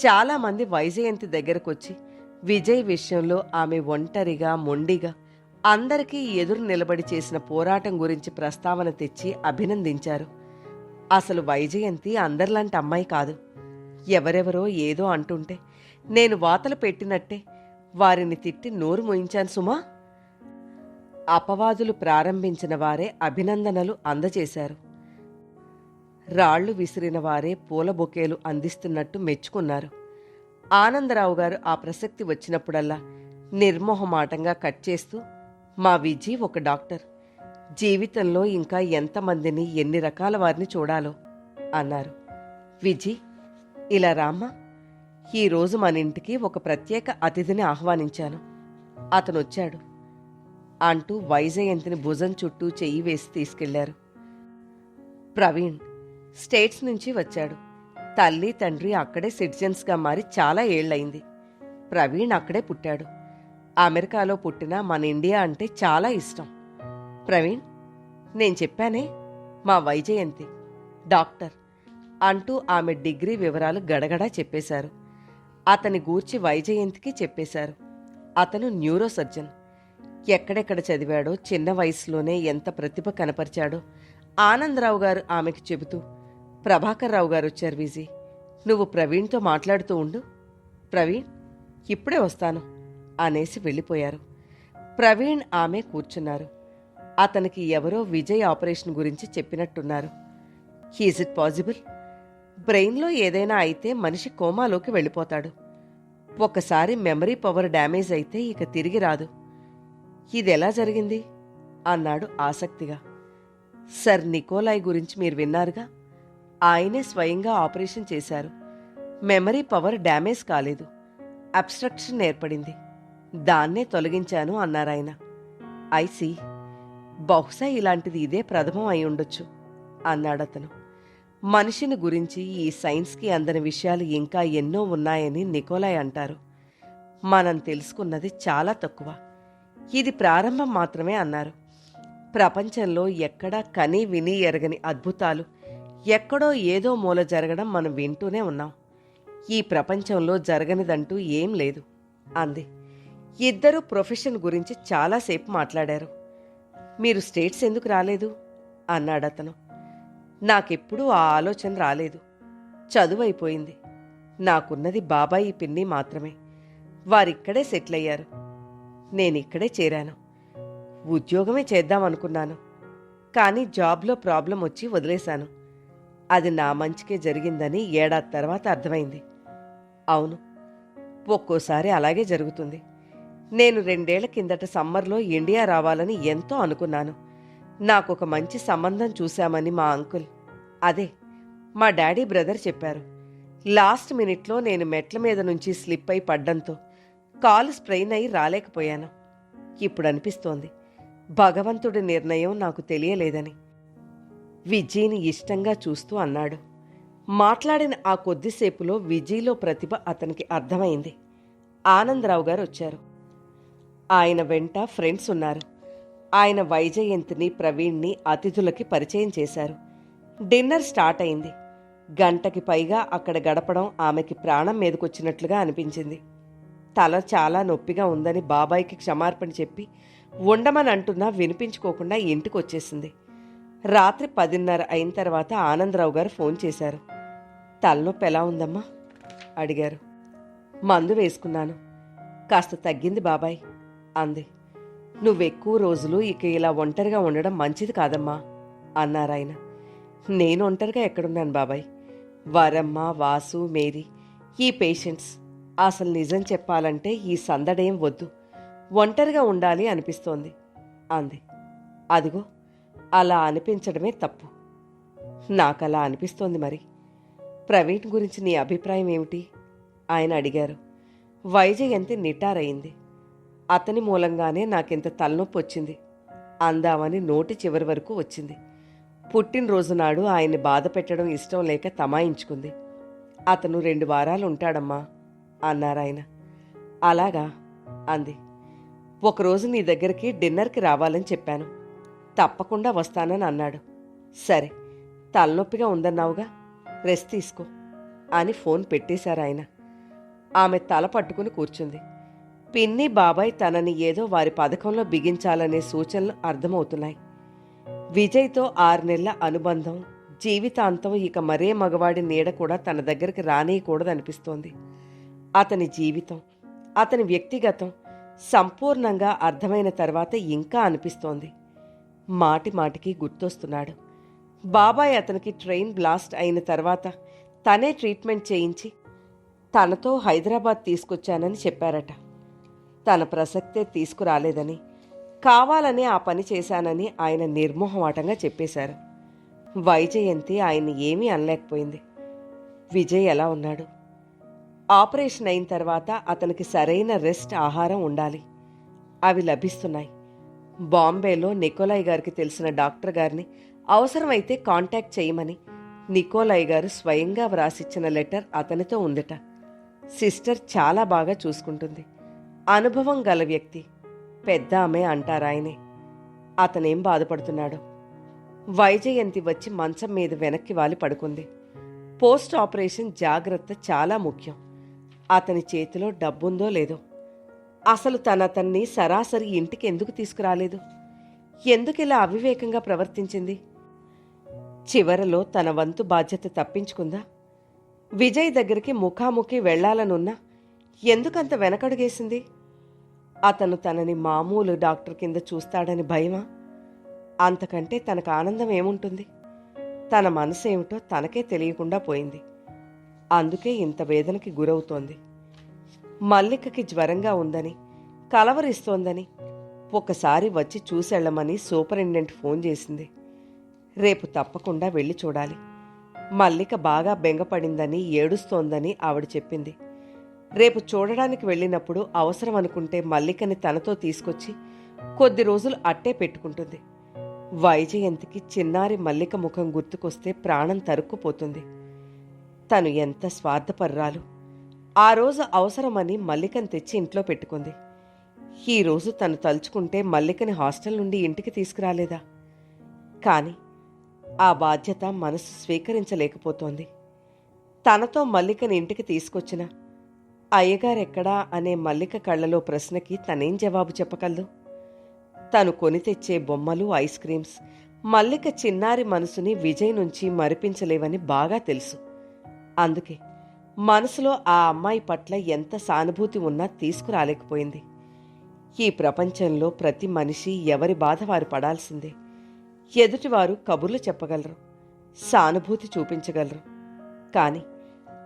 చాలామంది వైజయంతి దగ్గరకొచ్చి విజయ్ విషయంలో ఆమె ఒంటరిగా, మొండిగా అందరికీ ఎదురు నిలబడి చేసిన పోరాటం గురించి ప్రస్తావన తెచ్చి అభినందించారు. అసలు వైజయంతి అందరిలాంటి అమ్మాయి కాదు. ఎవరెవరో ఏదో అంటుంటే నేను వాతలు పెట్టినట్టే వారిని తిట్టి నోరు మోయించాను సుమా. అపవాదులు ప్రారంభించిన వారే అభినందనలు అందజేశారు. రాళ్లు విసిరిన వారే పూల బొకేలు అందిస్తున్నట్టు మెచ్చుకున్నారు. ఆనందరావు గారు ఆ ప్రసక్తి వచ్చినప్పుడల్లా నిర్మోహమాటంగా కట్ చేస్తూ, మా విజి ఒక డాక్టర్, జీవితంలో ఇంకా ఎంతమందిని ఎన్ని రకాల వారిని చూడాలో అన్నారు. విజి, ఇలా రామ్మా, ఈరోజు మన ఇంటికి ఒక ప్రత్యేక అతిథిని ఆహ్వానించాను, అతనొచ్చాడు అంటూ వైజయంతిని భుజం చుట్టూ చెయ్యి వేసి తీసుకెళ్లారు. ప్రవీణ్ స్టేట్స్ నుంచి వచ్చాడు. తల్లి తండ్రి అక్కడే సిటిజన్స్గా మారి చాలా ఏళ్లయింది. ప్రవీణ్ అక్కడే పుట్టాడు. అమెరికాలో పుట్టిన మన ఇండియా అంటే చాలా ఇష్టం. ప్రవీణ్, నేను చెప్పానే, మా వైజయంతి డాక్టర్ అంటూ ఆమె డిగ్రీ వివరాలు గడగడా చెప్పేశారు. అతని గూర్చి వైజయంతికి చెప్పేశారు. అతను న్యూరో సర్జన్. ఎక్కడెక్కడ చదివాడో, చిన్న వయసులోనే ఎంత ప్రతిభ కనపరిచాడో ఆనందరావు గారు ఆమెకు చెబుతూ, ప్రభాకర్ రావు గారు వచ్చారు విజి, నువ్వు ప్రవీణ్తో మాట్లాడుతూ ఉండు. ప్రవీణ్, ఇప్పుడే వస్తాను అనేసి వెళ్ళిపోయారు. ప్రవీణ్ ఆమె కూర్చున్నారు. అతనికి ఎవరో విజయ్ ఆపరేషన్ గురించి చెప్పినట్టున్నారు. Is it possible? బ్రెయిన్లో ఏదైనా అయితే మనిషి కోమాలోకి వెళ్ళిపోతాడు. ఒకసారి మెమరీ పవర్ డ్యామేజ్ అయితే ఇక తిరిగి రాదు. ఇదెలా జరిగింది అన్నాడు ఆసక్తిగా. సర్ నికోలాయ్ గురించి మీరు విన్నారుగా, ఆయనే స్వయంగా ఆపరేషన్ చేశారు. మెమరీ పవర్ డ్యామేజ్ కాలేదు, అబ్స్ట్రక్షన్ ఏర్పడింది, దాన్నే తొలగించాను అన్నారాయన. ఐసి, బహుశా ఇలాంటిది ఇదే ప్రథమం అయి ఉండొచ్చు అన్నాడతను. మనిషిని గురించి ఈ సైన్స్కి అందని విషయాలు ఇంకా ఎన్నో ఉన్నాయని నికోలాయ్ అంటారు. మనం తెలుసుకున్నది చాలా తక్కువ. ఇది ప్రారంభం మాత్రమే అన్నారు. ప్రపంచంలో ఎక్కడా కని విని ఎరగని అద్భుతాలు ఎక్కడో ఏదో మూల జరగడం మనం వింటూనే ఉన్నాం. ఈ ప్రపంచంలో జరగనిదంటూ ఏం లేదు అంది. ఇద్దరూ ప్రొఫెషన్ గురించి చాలాసేపు మాట్లాడారు. మీరు స్టేట్స్ ఎందుకు రాలేదు అన్నాడతను. నాకెప్పుడూ ఆ ఆలోచన రాలేదు. చదువైపోయింది. నాకున్నది బాబాయి పిన్ని మాత్రమే. వారిక్కడే సెటిల్ అయ్యారు. నేనిక్కడే చేరాను. ఉద్యోగమే చేద్దామనుకున్నాను. కానీ జాబ్లో ప్రాబ్లం వచ్చి వదిలేశాను. అది నా మంచికే జరిగిందని ఏడాది తర్వాత అర్థమైంది. అవును, ఒక్కోసారి అలాగే జరుగుతుంది. నేను 2 ఏళ్ల కిందట సమ్మర్లో ఇండియా రావాలని ఎంతో అనుకున్నాను. నాకొక మంచి సంబంధం చూశామని మా అంకుల్, అదే మా డాడీ బ్రదర్ చెప్పారు. లాస్ట్ మినిట్లో నేను మెట్ల మీద నుంచి స్లిప్ అయి పడ్డంతో కాలు స్ట్రెయిన్ అయి రాలేకపోయాను. ఇప్పుడు అనిపిస్తోంది భగవంతుడి నిర్ణయం నాకు తెలియలేదని. విజయ్ని ఇష్టంగా చూస్తూ అన్నాడు. మాట్లాడిన ఆ కొద్దిసేపులో విజయ్లో ప్రతిభ అతనికి అర్థమైంది. ఆనందరావు గారు వచ్చారు. ఆయన వెంట ఫ్రెండ్స్ ఉన్నారు. ఆయన వైజయంతిని, ప్రవీణ్ని అతిథులకి పరిచయం చేశారు. డిన్నర్ స్టార్ట్ అయింది. గంటకి పైగా అక్కడ గడపడం ఆమెకి ప్రాణం మీదకొచ్చినట్లుగా అనిపించింది. తల చాలా నొప్పిగా ఉందని బాబాయికి క్షమార్పణ చెప్పి ఉండమని అంటున్నా వినిపించుకోకుండా ఇంటికొచ్చేసింది. రాత్రి 10:30 అయిన తర్వాత ఆనందరావు గారు ఫోన్ చేశారు. తలనొప్పి ఎలా ఉందమ్మా అడిగారు. మందు వేసుకున్నాను, కాస్త తగ్గింది బాబాయ్ అంది. నువ్వెక్కువ రోజులు ఇక ఇలా ఒంటరిగా ఉండడం మంచిది కాదమ్మా అన్నారాయన. నేను ఒంటరిగా ఎక్కడున్నాను బాబాయ్? వరమ్మ, వాసు, మేరీ, ఈ పేషెంట్స్. అసలు నిజం చెప్పాలంటే ఈ సందడేం వద్దు. ఒంటరిగా ఉండాలి అనిపిస్తోంది అంది. అదిగో అలా అనిపించడమే తప్పు. నాకలా అనిపిస్తోంది. మరి ప్రవీణ్ గురించి నీ అభిప్రాయం ఏమిటి ఆయన అడిగారు. వైజయంతి నిటారయింది. అతని మూలంగానే నాకింత తలనొప్పి వచ్చింది అందామని నోటి చివరి వరకు వచ్చింది. పుట్టినరోజు నాడు ఆయన్ని బాధ పెట్టడం ఇష్టం లేక తమాయించుకుంది. అతను 2 వారాలు ఉంటాడమ్మా అన్నారాయన. అలాగా అంది. ఒకరోజు నీ దగ్గరికి డిన్నర్కి రావాలని చెప్పాను. తప్పకుండా వస్తానని అన్నాడు. సరే, తలనొప్పిగా ఉందన్నావుగా, రెస్ట్ తీసుకో అని ఫోన్ పెట్టేశారాయన. ఆమె తల పట్టుకుని కూర్చుంది. పిన్ని, బాబాయ్ తనని ఏదో వారి పథకంలో బిగించాలనే సూచనలు అర్థమవుతున్నాయి. విజయ్తో 6 నెలల అనుబంధం, జీవితాంతం ఇక మరే మగవాడి నీడ కూడా తన దగ్గరికి రానియకూడదనిపిస్తోంది. అతని జీవితం, అతని వ్యక్తిగతం సంపూర్ణంగా అర్థమైన తర్వాత ఇంకా అనిపిస్తోంది. మాటి మాటికి గుర్తొస్తున్నాడు. బాబాయ్ అతనికి ట్రైన్ బ్లాస్ట్ అయిన తర్వాత తనే ట్రీట్మెంట్ చేయించి తనతో హైదరాబాద్ తీసుకొచ్చానని చెప్పారట. తన ప్రసక్తే తీసుకురాలేదని, కావాలనే ఆ పని చేశానని ఆయన నిర్మోహమాటంగా చెప్పేశారు. వైజయంతి ఆయన్ని ఏమీ అనలేకపోయింది. విజయ్ ఎలా ఉన్నాడు? ఆపరేషన్ అయిన తర్వాత అతనికి సరైన రెస్ట్, ఆహారం ఉండాలి. అవి లభిస్తున్నాయి. బాంబేలో నికోలాయ్ గారికి తెలిసిన డాక్టర్ గారిని అవసరమైతే కాంటాక్ట్ చేయమని నికోలాయ్ గారు స్వయంగా వ్రాసిచ్చిన లెటర్ అతనితో ఉందట. సిస్టర్ చాలా బాగా చూసుకుంటుంది. అనుభవం గల వ్యక్తి, పెద్ద ఆమె అంటారాయనే. అతనేం బాధపడుతున్నాడు? వైజయంతి వచ్చి మంచం మీద వెనక్కి వాలి పడుకుంది. పోస్ట్ ఆపరేషన్ జాగ్రత్త చాలా ముఖ్యం. అతని చేతిలో డబ్బుందో లేదో. అసలు అతన్ని సరాసరి ఇంటికి ఎందుకు తీసుకురాలేదు? ఎందుకు ఇలా అవివేకంగా ప్రవర్తించింది? చివరలో తన వంతు బాధ్యత తప్పించుకుందా? విజయ్ దగ్గరికి ముఖాముఖి వెళ్లాలనున్నా ఎందుకంత వెనకడుగేసింది? అతను తనని మామూలు డాక్టర్ కింద చూస్తాడని భయమా? అంతకంటే తనకు ఆనందం ఏముంటుంది? తన మనసు ఏమిటో తనకే తెలియకుండా పోయింది. అందుకే ఇంత వేదనకి గురవుతోంది. మల్లికకి జ్వరంగా ఉందని, కలవరిస్తోందని ఒకసారి వచ్చి చూసెళ్లమని సూపరింటెండెంట్ ఫోన్ చేసింది. రేపు తప్పకుండా వెళ్ళి చూడాలి. మల్లిక బాగా బెంగపడిందని, ఏడుస్తోందని ఆవిడ చెప్పింది. రేపు చూడడానికి వెళ్ళినప్పుడు అవసరం అనుకుంటే మల్లికని తనతో తీసుకొచ్చి కొద్ది రోజులు అట్టే పెట్టుకుంటుంది. వైజయంతికి చిన్నారి మల్లిక ముఖం గుర్తుకొస్తే ప్రాణం తరుక్కుపోతుంది. తను ఎంత స్వార్థపర్రాలు. ఆ రోజు అవసరమని మల్లికను తెచ్చి ఇంట్లో పెట్టుకుంది. ఈరోజు తను తలుచుకుంటే మల్లికని హాస్టల్ నుండి ఇంటికి తీసుకురాలేదా? కాని ఆ బాధ్యత మనసు స్వీకరించలేకపోతోంది. తనతో మల్లికని ఇంటికి తీసుకొచ్చిన అయ్యగారెక్కడా అనే మల్లిక కళ్ళలో ప్రశ్నకి తనేం జవాబు చెప్పగలదు? తను కొని తెచ్చే బొమ్మలు, ఐస్ క్రీమ్స్ మల్లిక చిన్నారి మనసుని విజయ్ నుంచి మరిపించలేవని బాగా తెలుసు. అందుకే మనసులో ఆ అమ్మాయి పట్ల ఎంత సానుభూతి ఉన్నా తీసుకురాలేకపోయింది. ఈ ప్రపంచంలో ప్రతి మనిషి ఎవరి బాధ వారు పడాల్సిందే. ఎదుటివారు కబుర్లు చెప్పగలరు, సానుభూతి చూపించగలరు. కాని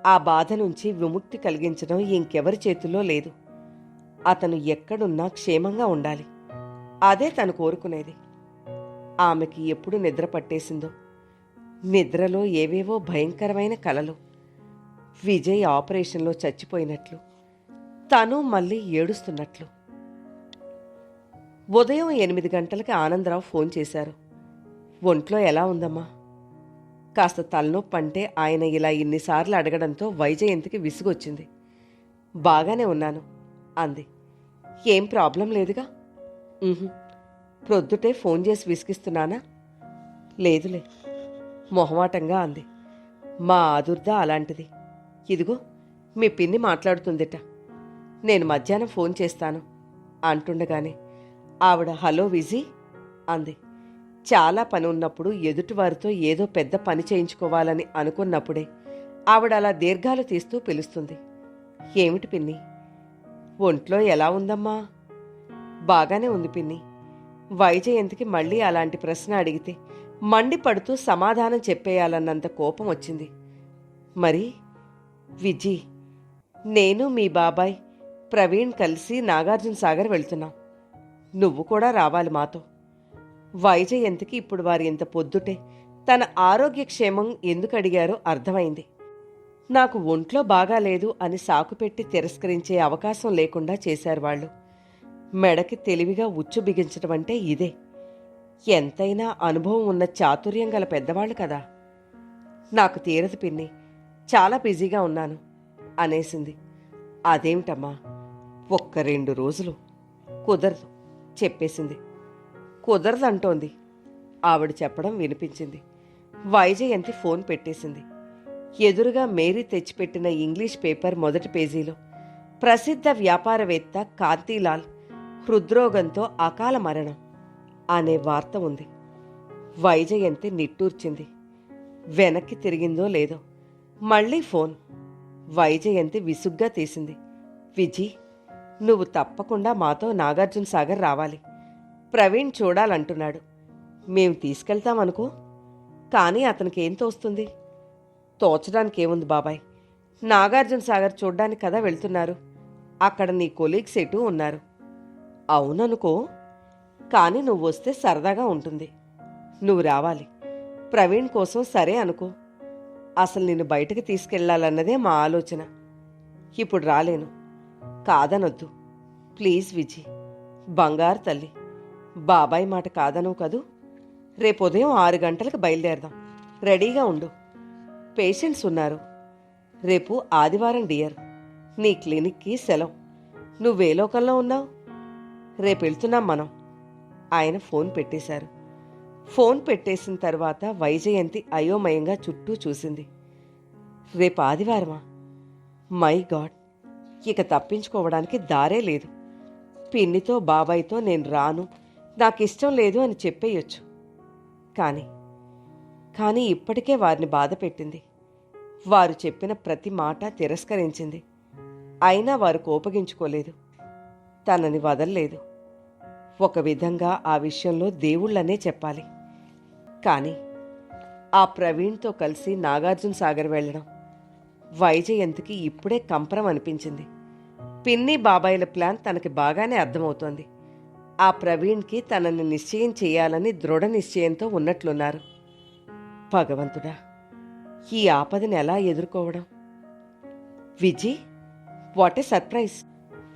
ఆ బాధ నుంచి విముక్తి కలిగించడం ఇంకెవరి చేతుల్లో లేదు. అతను ఎక్కడున్నా క్షేమంగా ఉండాలి. అదే తను కోరుకునేది. ఆమెకి ఎప్పుడు నిద్ర పట్టేసిందో, నిద్రలో ఏవేవో భయంకరమైన కలలు. విజయ్ ఆపరేషన్లో చచ్చిపోయినట్లు, తను మళ్ళీ ఏడుస్తున్నట్లు. ఉదయం 8 గంటలకి ఆనందరావు ఫోన్ చేశారు. ఒంట్లో ఎలా ఉందమ్మా? కాస్త తలనొప్పి అంటే ఆయన ఇలా ఇన్నిసార్లు అడగడంతో వైజయంతికి విసుగొచ్చింది. బాగానే ఉన్నాను అంది. ఏం ప్రాబ్లం లేదుగా? ప్రొద్దుటే ఫోన్ చేసి విసిగిస్తున్నానా? లేదులే మొహమాటంగా అంది. మా ఆదుర్ద అలాంటిది. ఇదిగో మీ పిన్ని మాట్లాడుతుందిట. నేను మధ్యాహ్నం ఫోన్ చేస్తాను అంటుండగానే ఆవిడ హలో విజీ అంది. చాలా పని ఉన్నప్పుడు ఎదుటివారితో ఏదో పెద్ద పని చేయించుకోవాలని అనుకున్నప్పుడే ఆవిడ అలా దీర్ఘాలు తీస్తూ పిలుస్తుంది. ఏమిటి పిన్ని? ఒంట్లో ఎలా ఉందమ్మా? బాగానే ఉంది పిన్ని. వైజయంతికి మళ్ళీ అలాంటి ప్రశ్న అడిగితే మండిపడుతూ సమాధానం చెప్పేయాలన్నంత కోపం వచ్చింది. మరి విజీ, నేను మీ బాబాయ్ ప్రవీణ్ కలిసి నాగార్జున సాగర్ వెళ్తున్నాం. నువ్వు కూడా రావాలి మాతో. వైజయంతికి ఇప్పుడు వారి ఇంత పొద్దుటే తన ఆరోగ్యక్షేమం ఎందుకు అడిగారో అర్థమైంది. నాకు ఒంట్లో బాగాలేదు అని సాకుపెట్టి తిరస్కరించే అవకాశం లేకుండా చేశారు వాళ్ళు. మెడకి తెలివిగా ఉచ్చు బిగించడం అంటే ఇదే. ఎంతైనా అనుభవం ఉన్న చాతుర్యం గల పెద్దవాళ్ళు కదా. నాకు తీరదు పిన్ని, చాలా బిజీగా ఉన్నాను అనేసింది. అదేమిటమ్మా, ఒక్క 2 రోజులు కుదరదు చెప్పేసింది. కుదరదంటోంది. ఆవిడ చెప్పడం వినిపించింది. వైజయంతి ఫోన్ పెట్టేసింది. ఎదురుగా మేరీ తెచ్చిపెట్టిన ఇంగ్లీష్ పేపర్ మొదటి పేజీలో ప్రసిద్ధ వ్యాపారవేత్త కాంతీలాల్ హృద్రోగంతో అకాల మరణం అనే వార్త ఉంది. వైజయంతి నిట్టూర్చింది. వెనక్కి తిరిగిందో లేదో మళ్ళీ ఫోన్. వైజయంతి విసుగ్గా తీసింది. విజీ, నువ్వు తప్పకుండా మాతో నాగార్జున సాగర్ రావాలి. ప్రవీణ్ చూడాలంటున్నాడు. మేం తీసుకెళ్తామనుకో. కానీ అతనికి ఏం తోస్తుంది? తోచడానికేముంది బాబాయ్, నాగార్జున సాగర్ చూడ్డానికి కదా వెళ్తున్నారు. అక్కడ నీ కొలీగ్స్ ఎటూ ఉన్నారు. అవుననుకో, కానీ నువ్వు వస్తే సరదాగా ఉంటుంది. నువ్వు రావాలి. ప్రవీణ్ కోసం సరే అనుకో. అసలు నిన్ను బయటకు తీసుకెళ్లాలన్నదే మా ఆలోచన. ఇప్పుడు రాలేను. కాదనొద్దు ప్లీజ్ విజీ, బంగారు తల్లి. బాబాయ్ మాట కాదనవు కదూ. రేపు ఉదయం 6 గంటలకు బయలుదేరదాం. రెడీగా ఉండు. పేషెంట్స్ ఉన్నారు. రేపు ఆదివారం డియర్. నీ క్లినిక్కి సెలవు. నువ్వే లోకంలో ఉన్నావు? రేపు వెళ్తున్నాం మనం. ఆయన ఫోన్ పెట్టేశారు. ఫోన్ పెట్టేసిన తర్వాత వైజయంతి అయోమయంగా చుట్టూ చూసింది. రేపు ఆదివారమా? మై గాడ్, ఇక తప్పించుకోవడానికి దారే లేదు. పిన్నితో బాబాయ్తో నేను రాను, నాకిష్టం లేదు అని చెప్పేయొచ్చు. కానీ ఇప్పటికే వారిని బాధ పెట్టింది. వారు చెప్పిన ప్రతి మాట తిరస్కరించింది. అయినా వారు కోపగించుకోలేదు. తనని వదల్లేదు. ఒక విధంగా ఆ విషయంలో దేవుళ్ళనే చెప్పాలి. కానీ ఆ ప్రవీణ్తో కలిసి నాగార్జున సాగర్ వెళ్ళడం వైజయంతికి ఇప్పుడే కంపరం అనిపించింది. పిన్ని బాబాయిల ప్లాన్ తనకి బాగానే అర్థమవుతోంది. ఆ ప్రవీణ్కి తనని నిశ్చయం చేయాలని దృఢ నిశ్చయంతో ఉన్నట్లున్నారు. భగవంతుడా, ఈ ఆపదని ఎలా ఎదుర్కోవడం? విజీ, వాట్ ఏ సర్ప్రైజ్!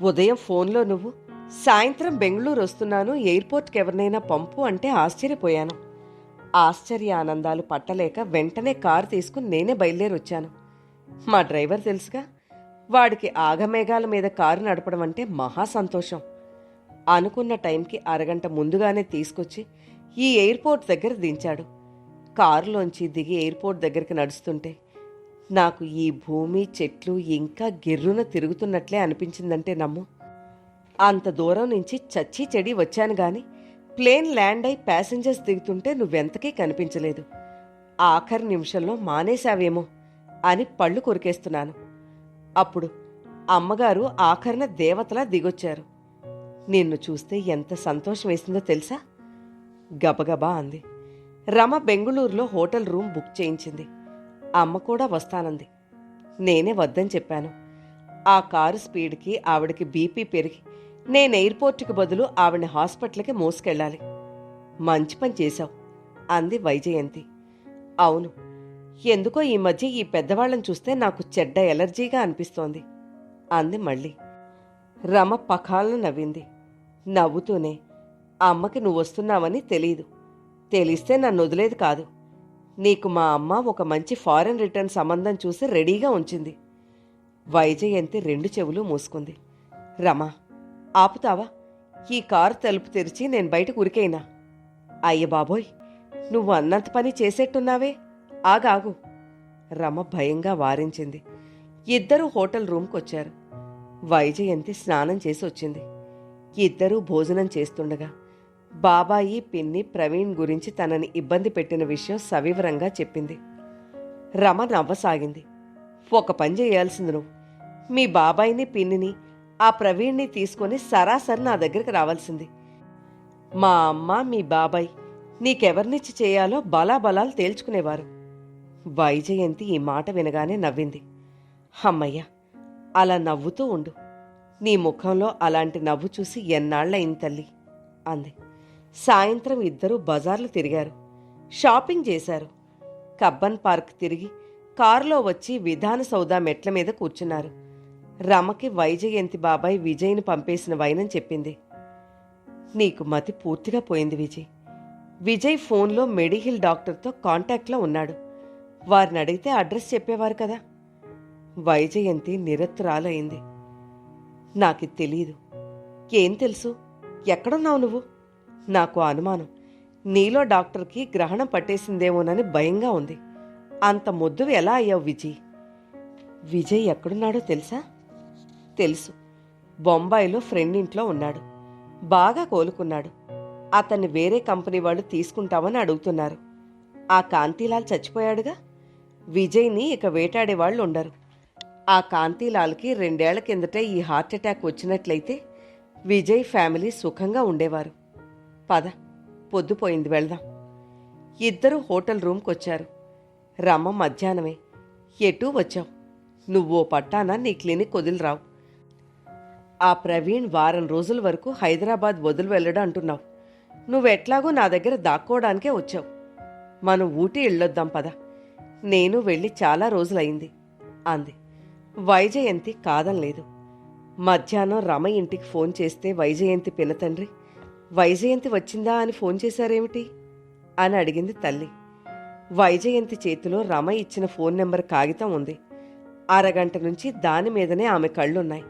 ఉదయం ఫోన్లో నువ్వు సాయంత్రం బెంగళూరు వస్తున్నాను, ఎయిర్పోర్ట్కి ఎవరినైనా పంపు అంటే ఆశ్చర్యపోయాను. ఆశ్చర్య ఆనందాలు పట్టలేక వెంటనే కారు తీసుకుని నేనే బయలుదేరొచ్చాను. మా డ్రైవర్ తెలుసుగా, వాడికి ఆగమేఘాల మీద కారు నడపడం అంటే మహా సంతోషం. అనుకున్న టైంకి అరగంట ముందుగానే తీసుకొచ్చి ఈ ఎయిర్పోర్ట్ దగ్గర దించాడు. కారులోంచి దిగి ఎయిర్పోర్ట్ దగ్గరికి నడుస్తుంటే నాకు ఈ భూమి, చెట్లు ఇంకా గిర్రున తిరుగుతున్నట్లే అనిపించిందంటే నమ్ము. అంత దూరం నుంచి చచ్చి చెడి వచ్చాను గాని ప్లేన్ ల్యాండ్ అయి ప్యాసింజర్స్ దిగుతుంటే నువ్వెంతకీ కనిపించలేదు. ఆఖరి నిమిషంలో మానేశావేమో అని పళ్ళు కొరికేస్తున్నాను. అప్పుడు అమ్మగారు ఆఖరిన దేవతలా దిగొచ్చారు. నిన్ను చూస్తే ఎంత సంతోషం వేసిందో తెలుసా? గబగబా అంది. రమ బెంగుళూరులో హోటల్ రూమ్ బుక్ చేయించింది. అమ్మ కూడా వస్తానంది. నేనే వద్దని చెప్పాను. ఆ కారు స్పీడ్కి ఆవిడకి బీపీ పెరిగి నేను ఎయిర్పోర్ట్కి బదులు ఆవిడని హాస్పిటల్కి మోసుకెళ్ళాలి. మంచి పని చేశావు అంది వైజయంతి. అవును, ఎందుకో ఈ మధ్య ఈ పెద్దవాళ్ళని చూస్తే నాకు చెడ్డ ఎలర్జీగా అనిపిస్తోంది అంది మళ్ళీ. రమ పఖాలను నవ్వింది. నవ్వుతూనే, అమ్మకి నువ్వొస్తున్నావని తెలీదు. తెలిస్తే నన్ను వదిలేది కాదు. నీకు మా అమ్మ ఒక మంచి ఫారెన్ రిటర్న్ సంబంధం చూసి రెడీగా ఉంచింది. వైజయంతి రెండు చెవులు మూసుకుంది. రమా, ఆపుతావా? ఈ కారు తలుపు తెరిచి నేను బయటకు ఉరికైనా. అయ్య బాబోయ్, నువ్వు అన్నంత పని చేసేట్టున్నావే, ఆగాగు. రమ భయంగా వారించింది. ఇద్దరూ హోటల్ రూమ్కొచ్చారు. వైజయంతి స్నానం చేసి వచ్చింది. ఇద్దరూ భోజనం చేస్తుండగా బాబాయి, పిన్ని ప్రవీణ్ గురించి తనని ఇబ్బంది పెట్టిన విషయం సవివరంగా చెప్పింది. రమ నవ్వసాగింది. ఒక పని చేయాల్సింది నువ్వు. మీ బాబాయిని, పిన్నిని, ఆ ప్రవీణ్ని తీసుకొని సరాసరి నా దగ్గరికి రావాల్సింది. మా అమ్మ, మీ బాబాయ్ నీకెవరినిచ్చి చేయాలో బలాబలాలు తేల్చుకునేవారు. వైజయంతి ఈ మాట వినగానే నవ్వింది. అమ్మయ్య, అలా నవ్వుతూ ఉండు. నీ ముఖంలో అలాంటి నవ్వు చూసి ఎన్నాళ్లయింది తల్లి అంది. సాయంత్రం ఇద్దరూ బజార్లు తిరిగారు. షాపింగ్ చేశారు. కబ్బన్ పార్క్ తిరిగి కారులో వచ్చి విధాన సౌదా మెట్ల మీద కూర్చున్నారు. రమకి వైజయంతి బాబాయ్ విజయ్ని పంపేసిన వైనం చెప్పింది. నీకు మతి పూర్తిగా పోయింది విజయ్. విజయ్ ఫోన్లో మెడిహిల్ డాక్టర్తో కాంటాక్ట్లో ఉన్నాడు. వారిని అడిగితే అడ్రస్ చెప్పేవారు కదా. వైజయంతి నిరత్తురాలైంది. నాకిది తెలీదు. ఏం తెలుసు? ఎక్కడున్నావు నువ్వు? నాకు అనుమానం నీలో డాక్టర్కి గ్రహణం పట్టేసిందేమోనని భయంగా ఉంది. అంత మొద్దువి ఎలా అయ్యావు విజయ్? విజయ్ ఎక్కడున్నాడో తెలుసా? తెలుసు. బొంబాయిలో ఫ్రెండ్ ఇంట్లో ఉన్నాడు. బాగా కోలుకున్నాడు. అతన్ని వేరే కంపెనీ వాళ్ళు తీసుకుంటామని అడుగుతున్నారు. ఆ కాంతిలాల్ చచ్చిపోయాడుగా. విజయ్ని ఇక వేటాడేవాళ్ళు ఉండరు. ఆ కాంతిలాల్కి 2 ఏళ్ల కిందటే ఈ హార్ట్అటాక్ వచ్చినట్లయితే విజయ్ ఫ్యామిలీ సుఖంగా ఉండేవారు. పద, పొద్దుపోయింది, వెళ్దాం. ఇద్దరూ హోటల్ రూమ్కొచ్చారు. రమ మధ్యాహ్నమే, ఎటూ వచ్చావు? నువ్వో పట్టాన నీ క్లినిక్ వదిలిరావు. ఆ ప్రవీణ్ వారం రోజుల వరకు హైదరాబాద్ వదిలి వెళ్ళడం అంటున్నావు. నువ్వెట్లాగూ నా దగ్గర దాక్కోవడానికే వచ్చావు. మనం ఊటీ వెళ్ళొద్దాం పద. నేను వెళ్ళి చాలా రోజులైంది అంది. వైజయంతి కాదనలేదు. మధ్యాహ్నం రమ ఇంటికి ఫోన్ చేస్తే వైజయంతి పినతండ్రి వైజయంతి వచ్చిందా అని ఫోన్ చేశారేమిటి అని అడిగింది తల్లి. వైజయంతి చేతిలో రమ ఇచ్చిన ఫోన్ నెంబర్ కాగితం ఉంది. అరగంట నుంచి దాని మీదనే ఆమె కళ్ళున్నాయి.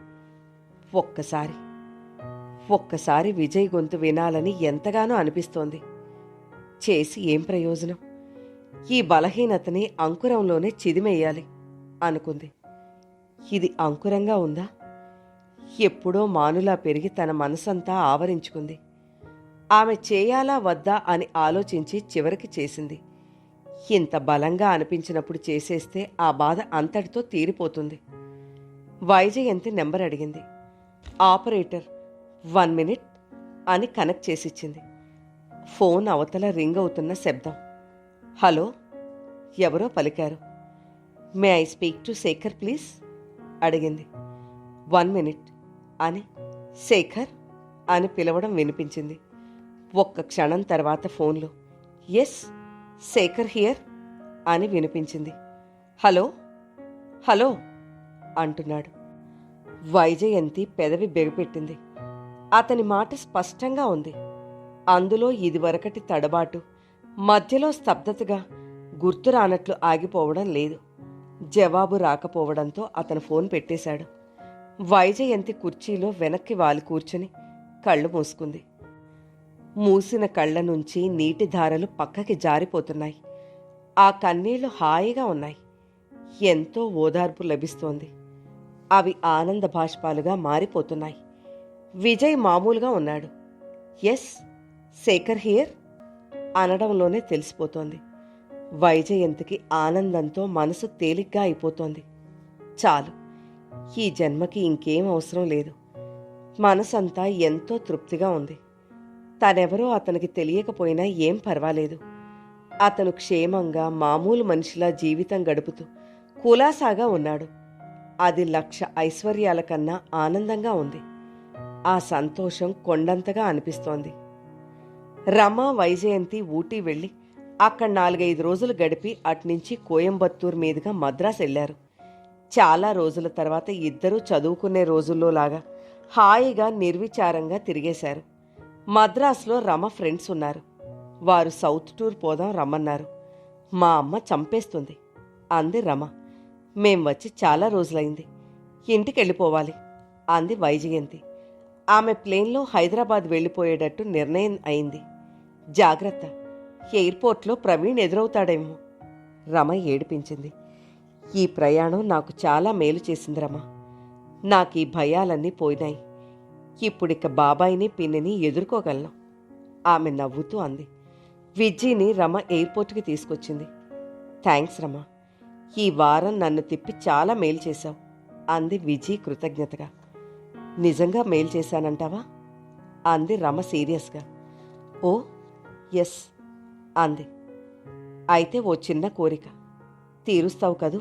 ఒక్కసారి విజయ్ గొంతు వినాలని ఎంతగానో అనిపిస్తోంది. చేసి ఏం ప్రయోజనం? ఈ బలహీనతని అంకురంలోనే చిదిమేయాలి అనుకుంది. ఇది అంకురంగా ఉందా? ఎప్పుడో మానులా పెరిగి తన మనసంతా ఆవరించుకుంది. ఆమె చేయాలా వద్దా అని ఆలోచించి చివరికి చేసింది. ఇంత బలంగా అనిపించినప్పుడు చేసేస్తే ఆ బాధ అంతటితో తీరిపోతుంది. వైజయంతి నెంబర్ అడిగింది. ఆపరేటర్ 1 minute అని కనెక్ట్ చేసిచ్చింది. ఫోన్ అవతల రింగ్ అవుతున్న శబ్దం. హలో, ఎవరో పలికారు. May I speak to Shekhar please అడిగింది. 1 minute అని శేఖర్ అని పిలవడం వినిపించింది. ఒక్క క్షణం తర్వాత ఫోన్లో ఎస్ శేఖర్ హియర్ అని వినిపించింది. హలో హలో అంటున్నాడు. వైజయంతి పెదవి బెగపెట్టింది. అతని మాట స్పష్టంగా ఉంది. అందులో ఇదివరకటి తడబాటు, మధ్యలో స్తబ్దతగా గుర్తురానట్లు ఆగిపోవడం లేదు. జవాబు రాకపోవడంతో అతను ఫోన్ పెట్టేశాడు. వైజయంతి కుర్చీలో వెనక్కి వాలి కూర్చుని కళ్ళు మూసుకుంది. మూసిన కళ్ళ నుంచి నీటి ధారలు పక్కకి జారిపోతున్నాయి. ఆ కన్నీళ్లు హాయిగా ఉన్నాయి. ఎంతో ఓదార్పు లభిస్తోంది. అవి ఆనంద బాష్పాలుగా మారిపోతున్నాయి. విజయ్ మామూలుగా ఉన్నాడు. ఎస్, శేఖర్ హియర్ అనడంలోనే తెలిసిపోతోంది. వైజయంతికి ఆనందంతో మనసు తేలిగ్గా అయిపోతోంది. చాలు, ఈ జన్మకి ఇంకేం అవసరం లేదు. మనసంతా ఎంతో తృప్తిగా ఉంది. తనెవరో అతనికి తెలియకపోయినా ఏం పర్వాలేదు. అతను క్షేమంగా మామూలు మనిషిలా జీవితం గడుపుతూ కులాసాగా ఉన్నాడు. అది 1,00,000 ఐశ్వర్యాల కన్నా ఆనందంగా ఉంది. ఆ సంతోషం కొండంతగా అనిపిస్తోంది. రమ, వైజయంతి ఊటీ వెళ్ళి అక్కడ 4-5 రోజులు గడిపి అట్నుంచి కోయంబత్తూర్ మీదుగా మద్రాసు వెళ్లారు. చాలా రోజుల తర్వాత ఇద్దరూ చదువుకునే రోజుల్లోలాగా హాయిగా నిర్విచారంగా తిరిగేశారు. మద్రాసులో రమ ఫ్రెండ్స్ ఉన్నారు. వారు సౌత్ టూర్ పోదాం రమ్మన్నారు. మా అమ్మ చంపేస్తుంది అంది రమ. మేం వచ్చి చాలా రోజులైంది, ఇంటికెళ్ళిపోవాలి అంది వైజయంతి. ఆమె ప్లేన్లో హైదరాబాద్ వెళ్ళిపోయేటట్టు నిర్ణయం అయింది. జాగ్రత్త, ఎయిర్పోర్ట్లో ప్రవీణ్ ఎదురవుతాడేమో. రమ ఏడిపించింది. ఈ ప్రయాణం నాకు చాలా మేలు చేసింది రమ. నాకీ భయాలన్నీ పోయినాయి. ఇప్పుడిక బాబాయిని పిన్నిని ఎదుర్కోగలను. ఆమె నవ్వుతూ అంది. విజ్జీని రమ ఎయిర్పోర్ట్కి తీసుకొచ్చింది. థ్యాంక్స్ రమ, ఈ వారం నన్ను తిప్పి చాలా మేలు చేశావు అంది విజీ కృతజ్ఞతగా. నిజంగా మేలు చేశానంటావా అంది రమ సీరియస్గా. ఓ ఎస్ అంది. అయితే ఓ చిన్న కోరిక తీరుస్తావు కదూ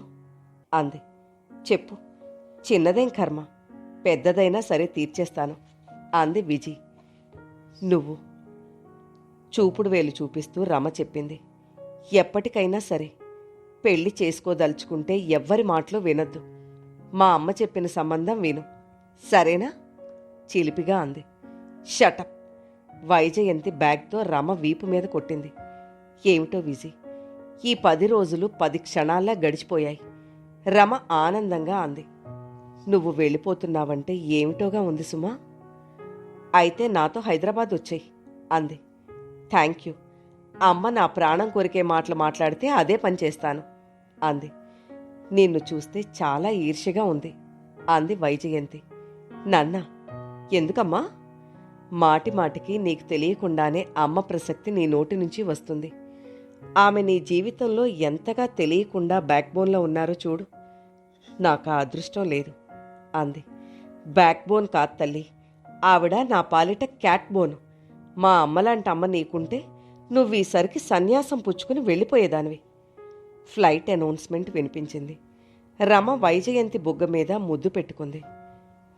అంది. చెప్పు. చిన్నదేం కర్మ, పెద్దదైనా సరే తీర్చేస్తాను అంది విజి. నువ్వు చూపుడు వేలు చూపిస్తూ రమ చెప్పింది. ఎప్పటికైనా సరే పెళ్లి చేసుకోదలుచుకుంటే ఎవ్వరి మాటలు వినొద్దు. మా అమ్మ చెప్పిన సంబంధం విను, సరేనా? చిలిపిగా అంది. షటప్. వైజయంతి బ్యాగ్తో రమ వీపు మీద కొట్టింది. ఏమిటో విజి, ఈ 10 రోజులు 10 క్షణాల్లా గడిచిపోయాయి. రమ ఆనందంగా అంది. నువ్వు వెళ్ళిపోతున్నావంటే ఏమిటోగా ఉంది సుమా. అయితే నాతో హైదరాబాద్ వచ్చేయి అంది. Thank you. అమ్మ నా ప్రాణం కొరికే మాటలు మాట్లాడితే అదే పని చేస్తాను అంది. నిన్ను చూస్తే చాలా ఈర్ష్యగా ఉంది అంది వైజయంతి. నన్నా? ఎందుకమ్మా? మాటి మాటికి నీకు తెలియకుండానే అమ్మ ప్రసక్తి నీ నోటి నుంచి వస్తుంది. ఆమె నీ జీవితంలో ఎంతగా తెలియకుండా బ్యాక్బోన్లో ఉన్నారో చూడు. నాకు ఆ అదృష్టం లేదు అంది. బ్యాక్బోన్ కాదు తల్లి, ఆవిడ నా పాలిట క్యాట్ బోను. మా అమ్మలాంటి అమ్మ నీకుంటే నువ్వు ఈసరికి సన్యాసం పుచ్చుకుని వెళ్ళిపోయేదానివి. ఫ్లైట్ అనౌన్స్మెంట్ వినిపించింది. రమ వైజయంతి బుగ్గ మీద ముద్దు పెట్టుకుంది.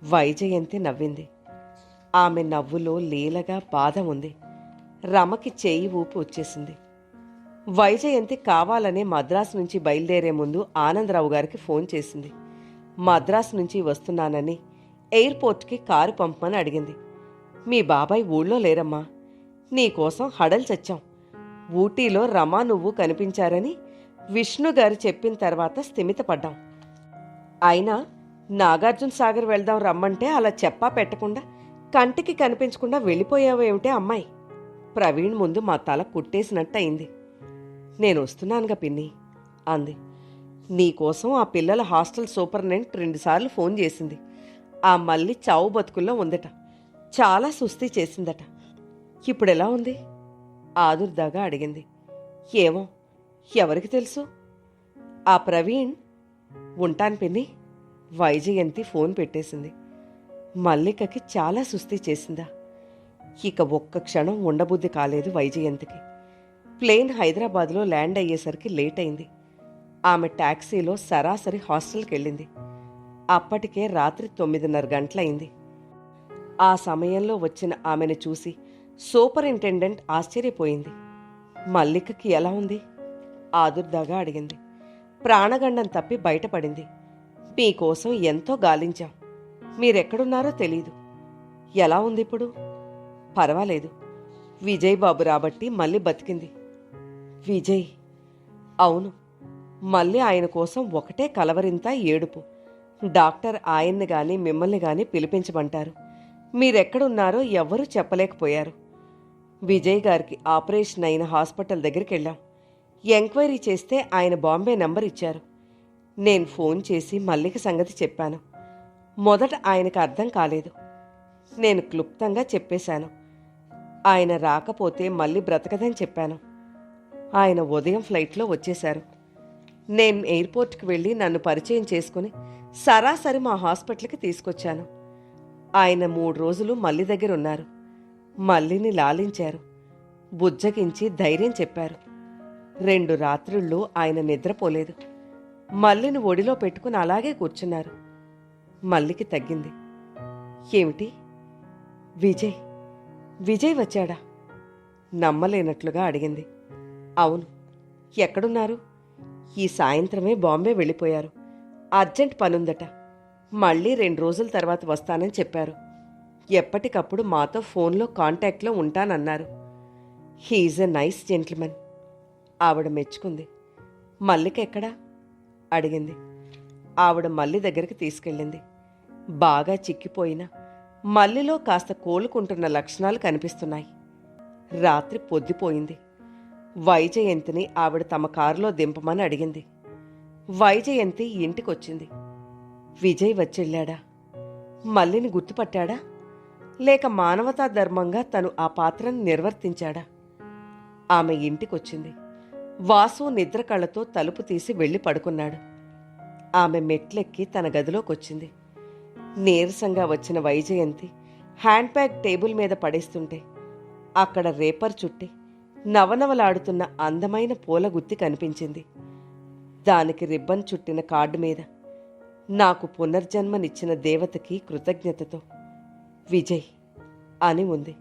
వైజయంతి నవ్వింది. ఆమె నవ్వులో లీలగా బాధ ఉంది. రమకి చేయి ఊపి వచ్చేసింది. వైజయంతి కావాలనే మద్రాసు నుంచి బయలుదేరే ముందు ఆనందరావు గారికి ఫోన్ చేసింది. మద్రాసు నుంచి వస్తున్నానని ఎయిర్పోర్ట్కి కారు పంపమని అడిగింది. మీ బాబాయ్ ఊళ్ళో లేరమ్మా, నీకోసం హడల్ చచ్చాం. ఊటీలో రమా నువ్వు కనిపించారని విష్ణు గారు చెప్పిన తర్వాత స్థిమితపడ్డాం. అయినా నాగార్జున సాగర్ వెళ్దాం రమ్మంటే అలా చెప్పా పెట్టకుండా కంటికి కనిపించకుండా వెళ్ళిపోయావేమిటే అమ్మాయి. ప్రవీణ్ ముందు మా తల కుట్టేసినట్టు అయింది. నేను వస్తున్నానుగా పిన్ని అంది. నీకోసం ఆ పిల్లల హాస్టల్ సూపరింటెండెంట్ 2 సార్లు ఫోన్ చేసింది. ఆ మళ్ళీ చావు బతుకుల్లో ఉందట. చాలా సుస్థి చేసిందట. ఇప్పుడెలా ఉంది? ఆదుర్దాగా అడిగింది. ఏమో, ఎవరికి తెలుసు? ఆ ప్రవీణ్. ఉంటాను పిన్ని. వైజయంతి ఫోన్ పెట్టేసింది. మల్లికకి చాలా సుస్థి చేసిందా? ఇక ఒక్క క్షణం ఉండబుద్ధి కాలేదు వైజయంతికి. ప్లేన్ హైదరాబాద్లో ల్యాండ్ అయ్యేసరికి లేట్ అయింది. ఆమె టాక్సీలో సరాసరి హాస్టల్కి వెళ్ళింది. అప్పటికే రాత్రి 9:30 గంటలయింది. ఆ సమయంలో వచ్చిన ఆమెను చూసి సూపరింటెండెంట్ ఆశ్చర్యపోయింది. మల్లికకి ఎలా ఉంది? ఆదుర్దాగా అడిగింది. ప్రాణగండం తప్పి బయటపడింది. మీకోసం ఎంతో గాలించాం. మీరెక్కడున్నారో తెలీదు. ఎలా ఉంది ఇప్పుడు? పర్వాలేదు. విజయ్ బాబు రాబట్టి మళ్ళీ బతికింది. విజయ్? అవును. మళ్ళీ ఆయన కోసం ఒకటే కలవరింత, ఏడుపు. డాక్టర్ ఆయన్ని గాని మిమ్మల్ని గాని పిలిపించమంటారు. మీరెక్కడున్నారో ఎవ్వరూ చెప్పలేకపోయారు. విజయ్ గారికి ఆపరేషన్ అయిన హాస్పిటల్ దగ్గరికి వెళ్ళాం. ఎంక్వైరీ చేస్తే ఆయన బాంబే నంబర్ ఇచ్చారు. నేను ఫోన్ చేసి మల్లిక సంగతి చెప్పాను. మొదట ఆయనకు అర్థం కాలేదు. నేను క్లుప్తంగా చెప్పేశాను. ఆయన రాకపోతే మళ్ళీ బ్రతకదని చెప్పాను. ఆయన ఉదయం ఫ్లైట్లో వచ్చేశారు. నేను ఎయిర్పోర్ట్కి వెళ్ళి నన్ను పరిచయం చేసుకుని సరాసరి మా హాస్పిటల్కి తీసుకొచ్చాను. ఆయన 3 రోజులు మల్లి దగ్గర ఉన్నారు. మల్లిని లాలించారు, బుజ్జగించి ధైర్యం చెప్పారు. 2 రాత్రుళ్ళు ఆయన నిద్రపోలేదు. మల్లిని ఒడిలో పెట్టుకుని అలాగే కూర్చున్నారు. మల్లికి తగ్గింది. ఏమిటి? విజయ్ వచ్చాడా? నమ్మలేనట్లుగా అడిగింది. అవును. ఎక్కడున్నారు? ఈ సాయంత్రమే బాంబే వెళ్ళిపోయారు. అర్జెంట్ పనుందట. మళ్ళీ 2 రోజుల తర్వాత వస్తానని చెప్పారు. ఎప్పటికప్పుడు మాతో ఫోన్లో కాంటాక్ట్లో ఉంటానన్నారు. He is a nice gentlemen. ఆవిడ మెచ్చుకుంది. మల్లిక ఎక్కడా అడిగింది. ఆవిడ మల్లి దగ్గరికి తీసుకెళ్ళింది. బాగా చిక్కిపోయినా మల్లిలో కాస్త కోలుకుంటున్న లక్షణాలు కనిపిస్తున్నాయి. రాత్రి పొద్దుపోయింది. వైజయంతిని ఆవిడ తమ కారులో దింపమని అడిగింది. వైజయంతి ఇంటికొచ్చింది. విజయ్ వచ్చెళ్ళాడా? మల్లిని గుర్తుపట్టాడా? లేక మానవతా ధర్మంగా తను ఆ పాత్రను నిర్వర్తించాడా? ఆమె ఇంటికొచ్చింది. వాసు నిద్ర కళ్ళతో తలుపు తీసి వెళ్ళి పడుకున్నాడు. ఆమె మెట్లెక్కి తన గదిలోకొచ్చింది. నీరసంగా వచ్చిన వైజయంతి హ్యాండ్ బ్యాగ్ టేబుల్ మీద పడేస్తుంటే అక్కడ రేపర్ చుట్టి నవనవలాడుతున్న అందమైన పూల గుత్తి కనిపించింది. దానికి రిబ్బన్ చుట్టిన కార్డు మీద నాకు పునర్జన్మనిచ్చిన దేవతకి కృతజ్ఞతతో విజయ్ అని ఉంది.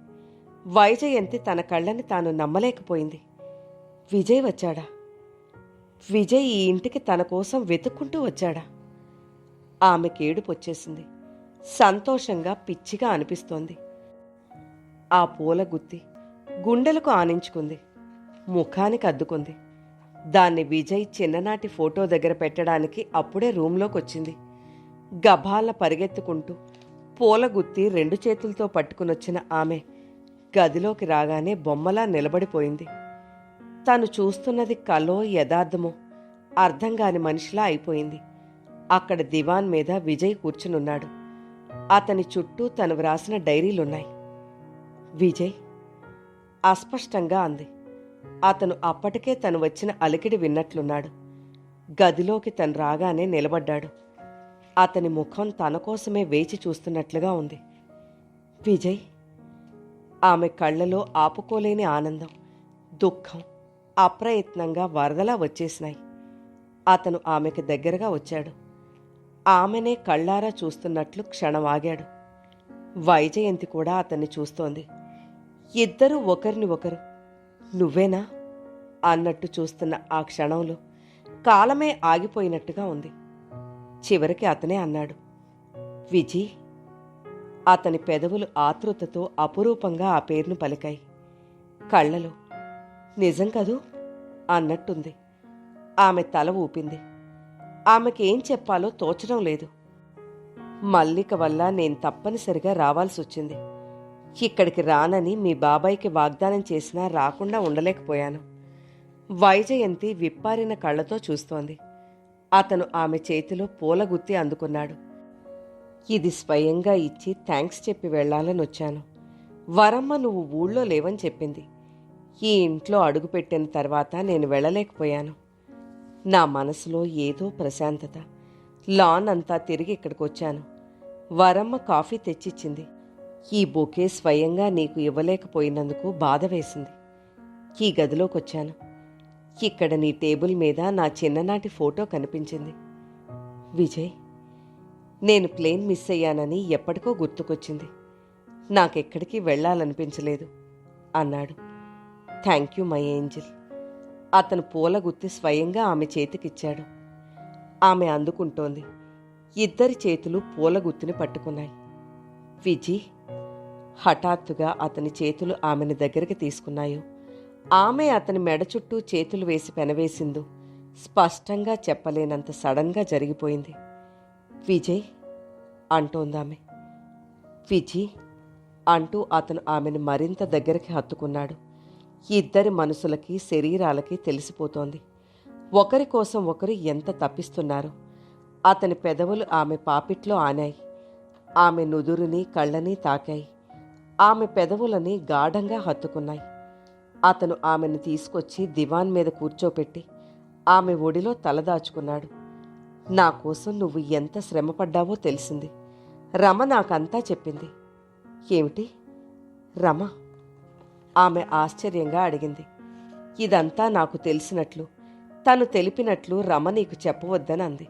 వైజయంతి తన కళ్ళని తాను నమ్మలేకపోయింది. విజయ్ వచ్చాడా? విజయ్ ఈ ఇంటికి తన కోసం వెతుక్కుంటూ వచ్చాడా? ఆమెకి ఏడుపొచ్చేసింది. సంతోషంగా పిచ్చిగా అనిపిస్తోంది. ఆ పూల గుత్తి గుండెలకు ఆనించుకుంది. ముఖానికి అద్దుకుంది. దాన్ని విజయ్ చిన్ననాటి ఫోటో దగ్గర పెట్టడానికి అప్పుడే రూంలోకొచ్చింది. గభాల పరిగెత్తుకుంటూ పూల గుత్తి 2 చేతులతో పట్టుకునొచ్చిన ఆమె గదిలోకి రాగానే బొమ్మలా నిలబడిపోయింది. తను చూస్తున్నది కలో యథార్థమో అర్థం కాని మనిషిలా అయిపోయింది. అక్కడ దివాన్ మీద విజయ్ కూర్చునున్నాడు. అతని చుట్టూ తను వ్రాసిన డైరీలున్నాయి. విజయ్ అస్పష్టంగా అంది. అతను అప్పటికే తను వచ్చిన అలికిడి విన్నట్లున్నాడు. గదిలోకి తను రాగానే నిలబడ్డాడు. అతని ముఖం తన కోసమే వేచి చూస్తున్నట్లుగా ఉంది. విజయ్? ఆమె కళ్ళలో ఆపుకోలేని ఆనందం, దుఃఖం అప్రయత్నంగా వరదలా వచ్చేసినాయి. అతను ఆమెకు దగ్గరగా వచ్చాడు. ఆమెనే కళ్ళారా చూస్తున్నట్లు క్షణం ఆగాడు. వైజయంతి కూడా అతన్ని చూస్తోంది. ఇద్దరూ ఒకరిని ఒకరు నువ్వేనా అన్నట్టు చూస్తున్న ఆ క్షణంలో కాలమే ఆగిపోయినట్టుగా ఉంది. చివరికి అతనే అన్నాడు, విజీ. అతని పెదవులు ఆతృతతో అపురూపంగా ఆ పేరును పలికాయి. కళ్ళలో నిజం కదూ అన్నట్టుంది. ఆమె తల ఊపింది. ఆమెకేం చెప్పాలో తోచడం లేదు. మల్లిక వల్ల నేను తప్పనిసరిగా రావాల్సొచ్చింది. ఇక్కడికి రానని మీ బాబాయికి వాగ్దానం చేసినా రాకుండా ఉండలేకపోయాను. వైజయంతి విప్పారిన కళ్ళతో చూస్తోంది. అతను ఆమె చేతిలో పూల గుత్తి అందుకున్నాడు. ఇది స్వయంగా ఇచ్చి థ్యాంక్స్ చెప్పి వెళ్లాలని వచ్చాను. వరమ్మ నువ్వు ఊళ్ళో లేవని చెప్పింది. ఈ ఇంట్లో అడుగుపెట్టిన తర్వాత నేను వెళ్ళలేకపోయాను. నా మనసులో ఏదో ప్రశాంతత. లాన్ అంతా తిరిగి ఇక్కడికి వచ్చాను. వరమ్మ కాఫీ తెచ్చిచ్చింది. ఈ బొకే స్వయంగా నీకు ఇవ్వలేకపోయినందుకు బాధ వేసింది. ఈ గదిలోకొచ్చాను. ఇక్కడ నీ టేబుల్ మీద నా చిన్ననాటి ఫోటో కనిపించింది. విజయ్, నేను ప్లేన్ మిస్ అయ్యానని ఎప్పటికో గుర్తుకొచ్చింది. నాకెక్కడికి వెళ్ళాలనిపించలేదు అన్నాడు. Thank you my angel. అతను పూల గుత్తి స్వయంగా ఆమె చేతికిచ్చాడు. ఆమె అందుకుంటోంది. ఇద్దరి చేతులు పూల గుత్తిని పట్టుకున్నాయి. విజీ, హఠాత్తుగా అతని చేతులు ఆమెను దగ్గరికి తీసుకున్నాయో, ఆమె అతని మెడ చుట్టూ చేతులు వేసి పెనవేసిందో స్పష్టంగా చెప్పలేనంత సడన్గా జరిగిపోయింది. విజయ్ అంటోందామె. విజి అంటూ అతను ఆమెను మరింత దగ్గరికి హత్తుకున్నాడు. ఇద్దరి మనసులకి శరీరాలకి తెలిసిపోతోంది ఒకరి కోసం ఒకరు ఎంత తప్పిస్తున్నారో. అతని పెదవులు ఆమె పాపిట్లో ఆనాయి. ఆమె నుదురుని కళ్ళని తాకాయి. ఆమె పెదవులని గాఢంగా హత్తుకున్నాయి. అతను ఆమెను తీసుకొచ్చి దివాన్ మీద కూర్చోపెట్టి ఆమె ఒడిలో తలదాచుకున్నాడు. నా కోసం నువ్వు ఎంత శ్రమపడ్డావో తెలిసింది. రమ నాకంతా చెప్పింది. ఏమిటి రమ? ఆమె ఆశ్చర్యంగా అడిగింది. ఇదంతా నాకు తెలిసినట్లు, తను తెలిపినట్లు రమ నీకు చెప్పవద్దని అంది.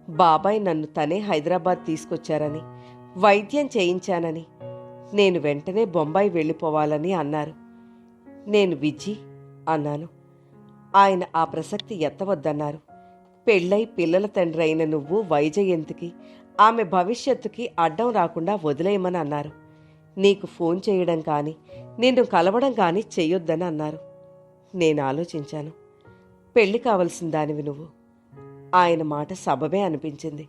బాబాయ్ నన్ను తనే హైదరాబాద్ తీసుకొచ్చారని, వైద్యం చేయించానని, నేను వెంటనే బొంబాయి వెళ్ళిపోవాలని అన్నారు. నేను విజి అన్నాను. ఆయన ఆ ప్రసక్తి ఎత్తవద్దన్నారు. పెళ్ళై పిల్లల తండ్రి అయిన నువ్వు వైజయంతికి, ఆమె భవిష్యత్తుకి అడ్డం రాకుండా వదిలేయమని అన్నారు. నీకు ఫోన్ చేయడం కానీ, నిన్ను కలవడం కానీ చెయ్యొద్దని అన్నారు. నేను ఆలోచించాను. పెళ్లి కావలసిన దానివి నువ్వు. ఆయన మాట సబబే అనిపించింది.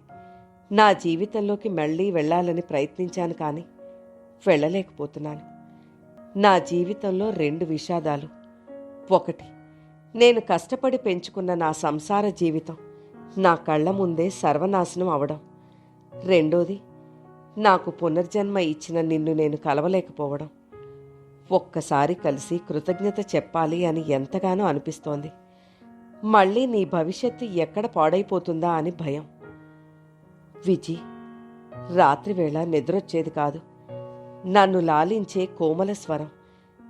నా జీవితంలోకి మళ్ళీ వెళ్ళాలని ప్రయత్నించాను కానీ వెళ్ళలేకపోతున్నాను. నా జీవితంలో 2 విషాదాలు. ఒకటి, నేను కష్టపడి పెంచుకున్న నా సంసార జీవితం నా కళ్ళ ముందే సర్వనాశనం అవడం. రెండోది, నాకు పునర్జన్మ ఇచ్చిన నిన్ను నేను కలవలేకపోవడం. ఒక్కసారి కలిసి కృతజ్ఞత చెప్పాలి అని ఎంతగానో అనిపిస్తోంది. మళ్ళీ నీ భవిష్యత్తు ఎక్కడ పాడైపోతుందా అని భయం. విజి, రాత్రివేళ నిద్రొచ్చేది కాదు. నన్ను లాలించే కోమల స్వరం,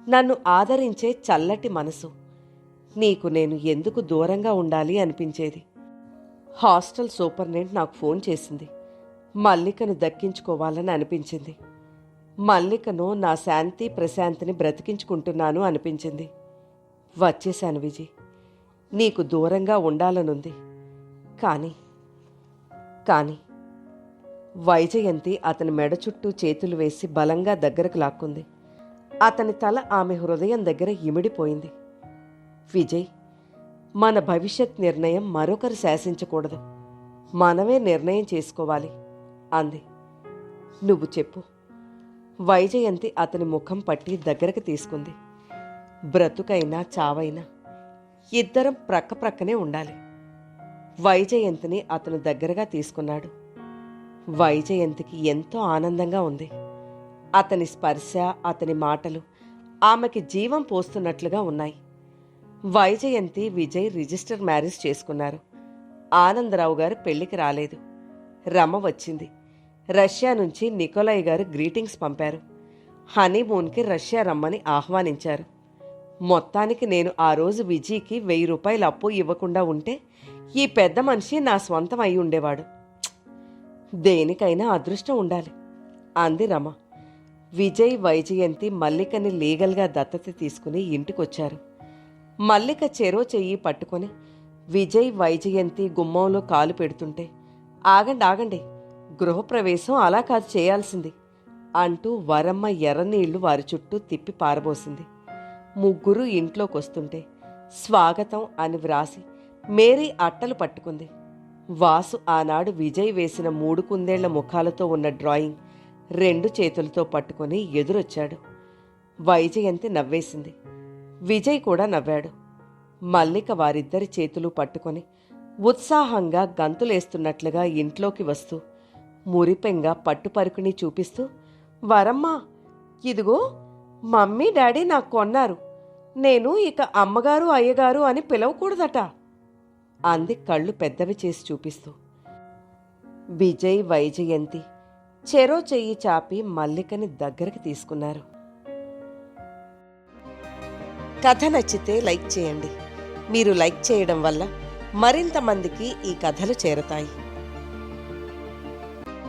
నన్ను ఆదరించే చల్లటి మనసు, నీకు నేను ఎందుకు దూరంగా ఉండాలి అనిపించేది. హాస్టల్ సూపర్నెంట్ నాకు ఫోన్ చేసింది. మల్లికను దక్కించుకోవాలని అనిపించింది. మల్లికను నా శాంతి ప్రశాంతిని బ్రతికించుకుంటున్నాను అనిపించింది. వచ్చేశాను విజి. నీకు దూరంగా ఉండాలనుంది. కానీ వైజయంతి అతని మెడ చుట్టూ చేతులు వేసి బలంగా దగ్గరకు లాక్కుంది. అతని తల ఆమె హృదయం దగ్గర ఇమిడిపోయింది. విజయ్, మన భవిష్యత్ నిర్ణయం మరొకరు శాసించకూడదు. మనమే నిర్ణయం చేసుకోవాలి అంది. నువ్వు చెప్పు. వైజయంతి అతని ముఖం పట్టి దగ్గరకు తీసుకుంది. బ్రతుకైనా చావైనా ఇద్దరం ప్రక్కనే ఉండాలి. వైజయంతిని అతను దగ్గరగా తీసుకున్నాడు. వైజయంతికి ఎంతో ఆనందంగా ఉంది. అతని స్పర్శ, అతని మాటలు ఆమెకి జీవం పోస్తున్నట్లుగా ఉన్నాయి. వైజయంతి, విజయ్ రిజిస్టర్ మ్యారేజ్ చేసుకున్నారు. ఆనందరావు గారు పెళ్లికి రాలేదు. రమ వచ్చింది. రష్యా నుంచి నికోలయ్ గారు గ్రీటింగ్స్ పంపారు. హనీమూన్కి రష్యా రమ్మని ఆహ్వానించారు. మొత్తానికి నేను ఆ రోజు విజయ్కి 1000 రూపాయలు అప్పు ఇవ్వకుండా ఉంటే ఈ పెద్ద మనిషి నా స్వంతం అయి ఉండేవాడు. దేనికైనా అదృష్టం ఉండాలి అంది రమ. విజయ్, వైజయంతి మల్లికని లీగల్గా దత్తత తీసుకుని ఇంటికొచ్చారు. మల్లిక చెరో చెయ్యి పట్టుకొని విజయ్, వైజయంతి గుమ్మంలో కాలు పెడుతుంటే, ఆగండి, గృహప్రవేశం అలా కాదు చేయాల్సింది అంటూ వరమ్మ ఎర్రనీళ్లు వారి చుట్టూ తిప్పి పారబోసింది. ముగ్గురు ఇంట్లోకొస్తుంటే స్వాగతం అని వ్రాసి మేరీ అట్టలు పట్టుకుంది. వాసు ఆనాడు విజయ్ వేసిన 3 కుందేళ్ల ముఖాలతో ఉన్న డ్రాయింగ్ 2 చేతులతో పట్టుకొని ఎదురొచ్చాడు. వైజయంతి నవ్వేసింది. విజయ్ కూడా నవ్వాడు. మల్లిక వారిద్దరి చేతులు పట్టుకొని ఉత్సాహంగా గంతులేస్తున్నట్లుగా ఇంట్లోకి వస్తూ మురిపెంగా పట్టుపరుకుని చూపిస్తూ, వరమ్మ, ఇదిగో మమ్మీ డాడీ నాకు కొన్నారు. నేను ఇక అమ్మగారు అయ్యగారు అని పిలవకూడదట అంది కళ్ళు పెద్దవి చేసి చూపిస్తూ. విజయ్, వైజయంతి చెరో చెయ్యి చాపి మల్లికని దగ్గరికి తీసుకున్నారు. కథ నచ్చితే లైక్ చేయండి. మీరు లైక్ చేయడం వల్ల మరింత మందికి ఈ కథలు చేరతాయి.